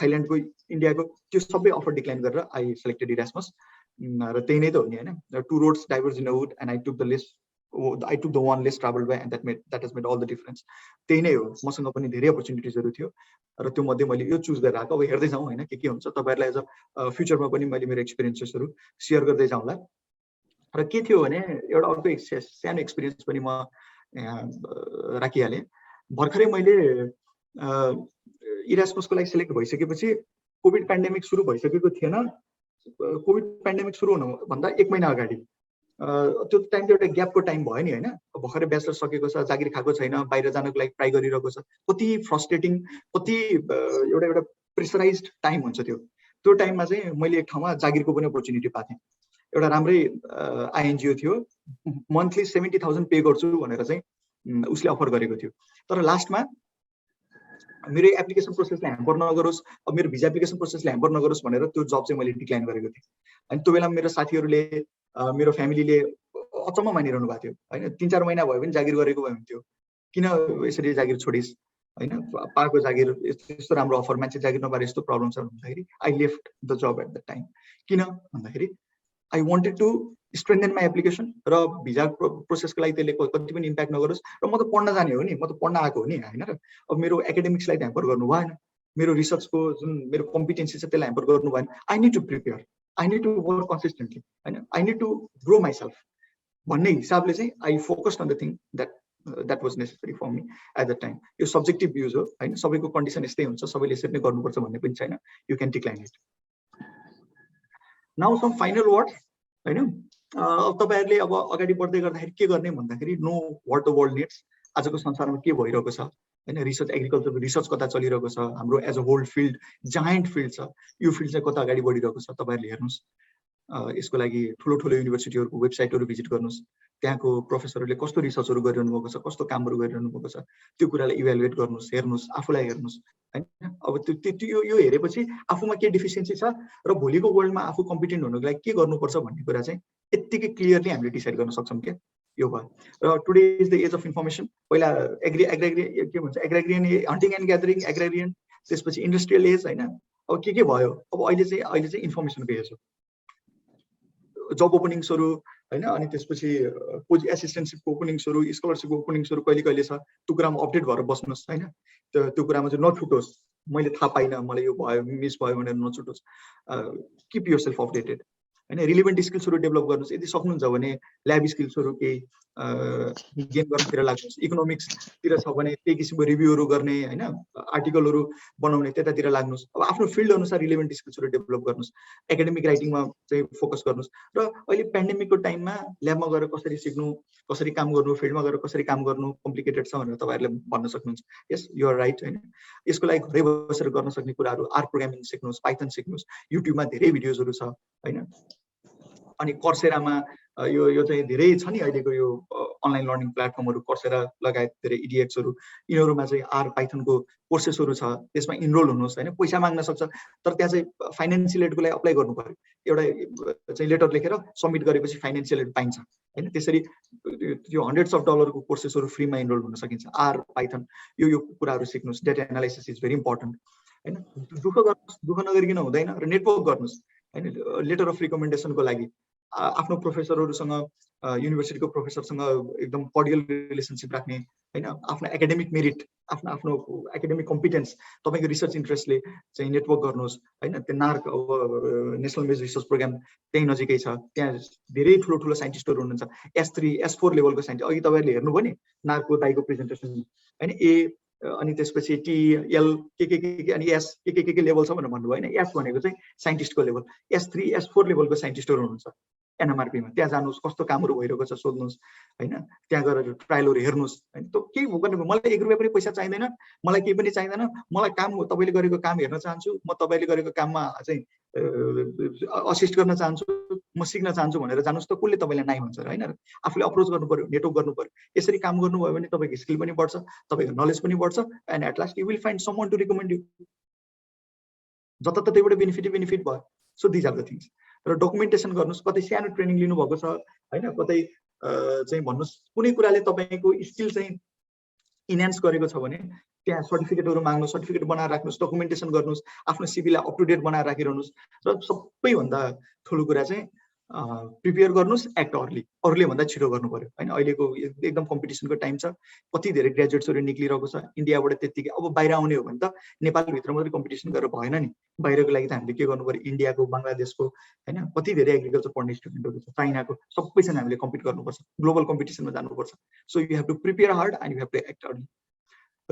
थाइल्यान्डको, इन्डियाको त्यो सबै अफर डिक्लाइन गरेर आई सेलेक्टेड इरास्मस। र त्यही नै त हो नि हैन, 2 roads diverge in a wood and I took the one less traveled by, and that has made all the difference। त्यही नै हो, मसँग पनि धेरै अपर्च्युनिटिजहरू थियो र त्यो मध्ये मैले यो चुज गरेर आएको। अब हेर्दै जाउँ हैन के हुन्छ, तपाईँहरूलाई एज अ फ्युचरमा पनि मैले मेरो एक्सपिरियन्सेसहरू सेयर गर्दै जाउँला। र के थियो भने एउटा अर्को सानो एक्सपिरियन्स पनि म राखिहालेँ। भर्खरै मैले इरास्मसको लागि सेलेक्ट भइसकेपछि कोभिड पेन्डेमिक सुरु भइसकेको थिएन। कोभिड पेन्डेमिक सुरु हुनुभन्दा 1 महिना अगाडि त्यो टाइम एउटा ग्यापको टाइम भयो नि हैन। भर्खरै ब्याचलर सकेको छ, जागिर खाएको छैन, बाहिर जानको लागि ट्राई गरिरहेको छ, कति फ्रस्ट्रेटिङ, कति एउटा प्रेसराइज्ड टाइम हुन्छ त्यो। त्यो टाइममा चाहिँ मैले एक ठाउँमा जागिरको पनि अपर्च्युनिटी पाएको थिएँ। एउटा राम्रै आइएनजिओ थियो, मन्थली 70,000 पे गर्छु भनेर चाहिँ उसले अफर गरेको थियो। तर लास्टमा मेरो एप्लिकेसन प्रोसेसले ह्याम्पर नगरोस्, अब मेरो भिजा एप्लिकेसन प्रोसेसले ह्याम्पर नगरोस् भनेर त्यो जब चाहिँ मैले डिक्लाइन गरेको थिएँ। अनि त्यो बेला मेरो साथीहरूले, मेरो फ्यामिलीले अचम्म मानिरहनु भएको थियो हैन। 3-4 महिना भयो भने जागिर गरेको भए हुन्थ्यो, किन यसरी जागिर छोडिस् हैन, पाएको जागिर यस्तो राम्रो अफर, मान्छे जागिर नपाएर यस्तो प्रब्लम छ भन्दाखेरि I left the job at the time. किन भन्दाखेरि I wanted to strengthen my application, र भिजा प्रोसेसको लागि त्यसले कति पनि इम्प्याक्ट नगरोस्। र म त पढ्न जाने हो नि, म त पढ्न आएको हो नि हैन। र अब मेरो एकाडेमिक्सलाई ह्याम्पर गर्नु भएन, मेरो रिसर्चको जुन मेरो कम्पिटेन्सी छ त्यसलाई ह्याम्पर गर्नु भएन। I need to prepare, I need to work consistently हैन, I need to grow myself भन्ने हिसाबले चाहिँ I focused on the thing that was necessary for me at the time. यो सब्जेक्टिभ भ्युज हो हैन, सबैको कन्डिसन यस्तै हुन्छ, सबैले यसरी नै गर्नुपर्छ भन्ने पनि छैन। You can decline it. Now some final words हैन। अब तपाईहरुले अब अगाडि बढ्दै गर्दाखेरि के गर्ने भन्दाखेरि know what the world needs. आजको संसारमा के भइरहेको छ हैन, रिसर्च, एग्रिकल्चरको रिसर्च कता चलिरहेको छ, हाम्रो as a whole field, giant field छ, यो फिल्ड चाहिँ कता अगाडि बढिरहेको छ तपाईहरुले हेर्नुस्। यसको लागि ठुलो ठुलो युनिभर्सिटीहरुको वेबसाइटहरु भिजिट गर्नुस्, त्यहाँको प्रोफेसरहरुले कस्तो रिसर्चहरु गरिरहनु भएको छ, कस्तो कामहरु गरिरहनु भएको छ, त्यो कुरालाई इभ्यालुएट गर्नुस्, हेर्नुस्, आफूलाई हेर्नुस् हैन। अब त्यो यो हेरेपछि आफूमा के डिफिसियन्सी छ र भोलिको वर्ल्डमा आफू कम्पिटेन्ट हुनको लागि के गर्नुपर्छ भन्ने कुरा चाहिँ यतिकै क्लियरली हामीले डिसाइड गर्न सक्छौं के यो भयो। र today is the age of information. पहिला के भन्छ, agrarian, hunting and gathering, agrarian, त्यसपछि इन्डस्ट्रियल एज हैन। अब के भयो, अब अहिले चाहिँ इन्फर्मेसनको एज हो। जब ओपनिङ्सहरु हैन, अनि त्यसपछि एसिस्टेन्टशिपको ओपनिङ्सहरु, स्कलरशिपको ओपनिङ्सहरु कहिले कहिले छ, त्यो कुरामा अपडेट भएर बस्नुस् हैन। त्यो कुरामा चाहिँ नछुटोस्, मैले थाहा पाइनँ, मलाई यो भयो, मिस भयो भनेर नछुटोस्। किप योरसेल्फ अपडेटेड हैन। रिलेभेन्ट स्किल्सहरु डेभलप गर्नुस्, यदि सक्नुहुन्छ भने ल्याब स्किल्सहरु केही गेन गर्नतिर लाग्नुस्, इकोनोमिक्सतिर छ भने त्यही किसिमको रिभ्यूहरु गर्ने हैन, आर्टिकलहरु बनाउने त्यतातिर लाग्नुस्। अब आफ्नो फिल्ड अनुसार रिलेभेन्ट स्किल्सहरु डेभलप गर्नुस्, एकाडेमिक राइटिङमा चाहिँ फोकस गर्नुस्। र अहिले पेन्डेमिकको टाइममा ल्याबमा गएर कसरी सिक्नु, कसरी काम गर्नु, फिल्डमा गएर कसरी काम गर्नु कम्प्लिकेटेड छ भनेर तपाईहरुले भन्न सक्नुहुन्छ। यस, यु आर राइट हैन। यसको लागि घरै बसेर गर्न सक्ने कुराहरु, आर प्रोग्रामिङ सिक्नुस्, पाइथन सिक्नुस्, युट्युबमा धेरै भिडियोजहरु छ हैन। अनि कर्सेरामा यो चाहिँ धेरै छ नि अहिलेको यो अनलाइन लर्निङ प्लेटफर्महरु, कर्सेरा लगायत धेरै इडिएक्सहरु, यिनीहरुमा चाहिँ आर पाइथनको कोर्सेसहरु छ, त्यसमा इनरोल हुनुस् हैन। पैसा माग्न सक्छ, तर त्यहाँ चाहिँ फाइनान्शियल एडको लागि अप्लाई गर्नु पर्यो। एउटा चाहिँ लेटर लेखेर सबमिट गरेपछि फाइनान्शियल एड पाइन्छ हैन। त्यसरी त्यो हन्ड्रेड्स अफ डलरको कोर्सेसहरु फ्रीमा इनरोल हुन सकिन्छ। आर पाइथन यो कुराहरु सिक्नुस्। Data analysis is very important हैन। दुःख नगरिकन हुँदैन, र नेटवर्क गर्नुस् हैन। लेटर अफ रिकमेन्डेसनको लागि आफ्नो प्रोफेसरहरुसँग, युनिभर्सिटीको प्रोफेसरसँग एकदम कर्डियल रिलेसनशिप राख्ने हैन। आफ्नो एकाडेमिक मेरिट, आफ्नो एकाडेमिक कम्पिटेन्स, तपाईको रिसर्च इन्ट्रेस्टले चाहिँ नेटवर्क गर्नुस् हैन। त्यो NARC national based research programme त्यही नजिकै छ, त्यहाँ धेरै ठुलो साइन्टिस्टहरु हुनुहुन्छ, S3 S4 लेभलको साइन्टिस्ट। अघि तपाईहरुले हेर्नुभयो नि नार्कको दाइको प्रेजेन्टेसन हैन, अनि त्यसपछि टिएल के अनि एस के लेभल छ भनेर भन्नुभयो होइन। एस भनेको चाहिँ साइन्टिस्टको लेभल, S3 S4 लेभलको साइन्टिस्टहरू हुनुहुन्छ एनएमआरपीमा। त्यहाँ जानुहोस्, कस्तो कामहरू भइरहेको छ सोध्नुहोस् होइन, त्यहाँ गएर ट्रायलहरू हेर्नुहोस् होइन। त्यो केही गर्ने, मलाई 1 रुपियाँ पनि पैसा चाहिँदैन, मलाई केही पनि चाहिँदैन, मलाई काम तपाईँले गरेको काम हेर्न चाहन्छु, म तपाईँले गरेको काममा चाहिँ असिस्ट गर्न चाहन्छु, म सिक्न चाहन्छु भनेर जानुहोस् त कसले तपाईँलाई नाइ भन्छ र होइन। आफूले अप्रोच गर्नु पर्यो, नेटवर्क गर्नु पर्यो। यसरी काम गर्नुभयो भने तपाईँको स्किल पनि बढ्छ, तपाईँको नलेज पनि बढ्छ, and at last you will find someone to recommend you. जताततैबाट बेनिफिट भयो। So these are the things. र डकुमेन्टेसन गर्नुहोस्, कतै सानो ट्रेनिङ लिनुभएको छ होइन, कतै चाहिँ भन्नुहोस् कुनै कुराले तपाईँको स्किल चाहिँ इन्हान्स गरेको छ भने त्यहाँ सर्टिफिकेटहरू माग्नु, सर्टिफिकेट बनाएर राख्नुहोस्, डकुमेन्टेसन गर्नुहोस्, आफ्नो सिभीलाई अप टु डेट बनाएर राखिरहनुहोस्। र सबैभन्दा ठुलो कुरा चाहिँ प्रिपेयर गर्नुहोस्, एक्ट अर्ली, अरूले भन्दा छिटो गर्नु पर्यो होइन। अहिलेको एकदम कम्पिटिसनको टाइम छ, कति धेरै ग्रेजुएट्सहरू निक्लिरहेको छ इन्डियाबाट त्यत्तिकै। अब बाहिर आउने हो भने त नेपालभित्र मात्रै कम्पिटिसन गरेर भएन नि, बाहिरको लागि त हामीले के गर्नु पर्यो, इन्डियाको, बङ्गलादेशको होइन, कति धेरै एग्रिकल्चर पढ्ने स्टुडेन्टहरू छ, चाइनाको, सबैसँग हामीले कम्पिट गर्नुपर्छ, ग्लोबल कम्पिटिसनमा जानुपर्छ। So you have to prepare hard and you have to act early.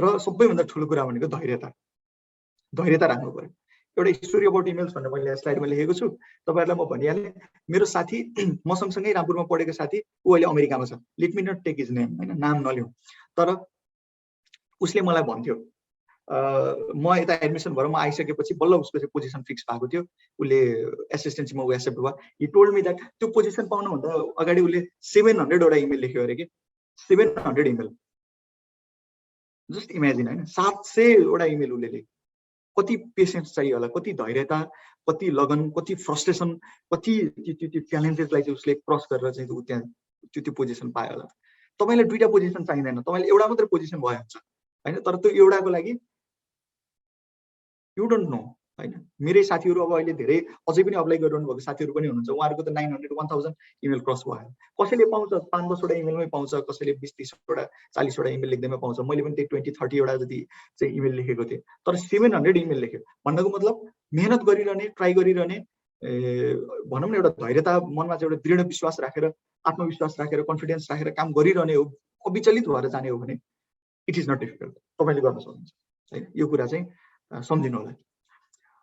र सबैभन्दा ठुलो कुरा भनेको धैर्यता राख्नु पर्यो। एउटा स्टोरी अबाउट इमेल्स भनेर मैले स्लाइडमा लेखेको छु, तपाईँहरूलाई म भनिहालेँ। मेरो साथी, म सँगसँगै रामपुरमा पढेको साथी, ऊ अहिले अमेरिकामा छ, let me not take his name होइन, नाम नलिउँ, तर उसले मलाई भन्थ्यो म यता एडमिसन भएर म आइसकेपछि बल्ल उसको चाहिँ पोजिसन फिक्स भएको थियो, उसले एसिस्टेन्सीमा ऊ एक्सेप्ट भयो। हि टोल्ड मी द्याट त्यो पोजिसन पाउनुभन्दा अगाडि उसले 700 वटा इमेल लेख्यो अरे कि, 700 इमेल। जस्ट इमेजिन होइन, 700 वटा इमेल उसले लेख्यो। कति पेसेन्स चाहियो होला, कति धैर्यता, कति लगन, कति फ्रस्ट्रेसन, कति त्यो च्यालेन्जेसलाई चाहिँ उसले क्रस गरेर चाहिँ ऊ त्यहाँ त्यो पोजिसन पायो होला। तपाईँलाई 2टा पोजिसन चाहिँदैन, तपाईँले एउटा मात्रै पोजिसन भयो हुन्छ होइन। तर त्यो एउटाको लागि यु डोन्ट नो होइन। मेरै साथीहरू अब अहिले धेरै अझै पनि अप्लाई गरिरहनु भएको साथीहरू पनि हुनुहुन्छ, उहाँहरूको त 900 1000 इमेल क्रस भयो। कसैले पाउँछ 5-10 वटा इमेलमै पाउँछ, कसैले 20-30 वटा 40 वटा इमेल लेख्दैमा पाउँछ। मैले पनि त्यही 20-30 वटा जति चाहिँ इमेल लेखेको थिएँ, तर 700 इमेल लेख्यो भन्नको मतलब मेहनत गरिरहने, ट्राई गरिरहने, भनौँ न एउटा धैर्यता, मनमा चाहिँ एउटा दृढ विश्वास राखेर, आत्मविश्वास राखेर, कन्फिडेन्स राखेर काम गरिरहने हो, अविचलित भएर जाने हो भने इट इज नट डिफिकल्ट, तपाईँले गर्न सक्नुहुन्छ है। यो कुरा चाहिँ सम्झिनु होला।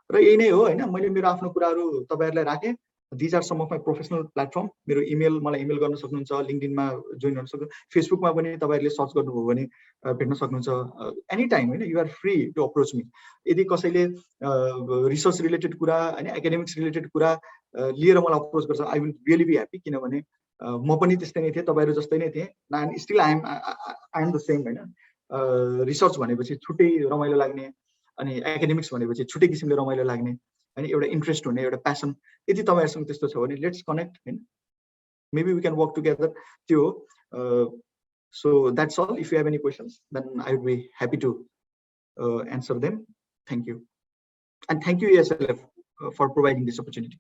र यही नै हो होइन, मैले मेरो आफ्नो कुराहरू तपाईँहरूलाई राखेँ। These are some of my professional platform. मेरो इमेल, मलाई इमेल गर्न सक्नुहुन्छ, लिङ्कडिनमा जोइन गर्न सक्नुहुन्छ, फेसबुकमा पनि तपाईँहरूले सर्च गर्नुभयो भने भेट्न सक्नुहुन्छ एनी टाइम होइन। You are free to approach me. यदि कसैले रिसर्च रिलेटेड कुरा होइन, एकाडेमिक्स रिलेटेड कुरा लिएर मलाई अप्रोच गर्छ, I will really be happy, किनभने म पनि त्यस्तै नै थिएँ, तपाईँहरू जस्तै नै थिएँ, and still I am the same होइन। रिसर्च भनेपछि छुट्टै रमाइलो लाग्ने, अनि एकाडेमिक्स भनेपछि छुट्टै किसिमले रमाइलो लाग्ने होइन, एउटा इन्ट्रेस्ट हुने, एउटा प्यासन। यदि तपाईँहरूसँग त्यस्तो छ भने लेट्स कनेक्ट होइन, maybe we can work together. त्यो so that's all. If you have any questions then I would be happy to answer them. Thank you, and thank you ESLF for providing this opportunity.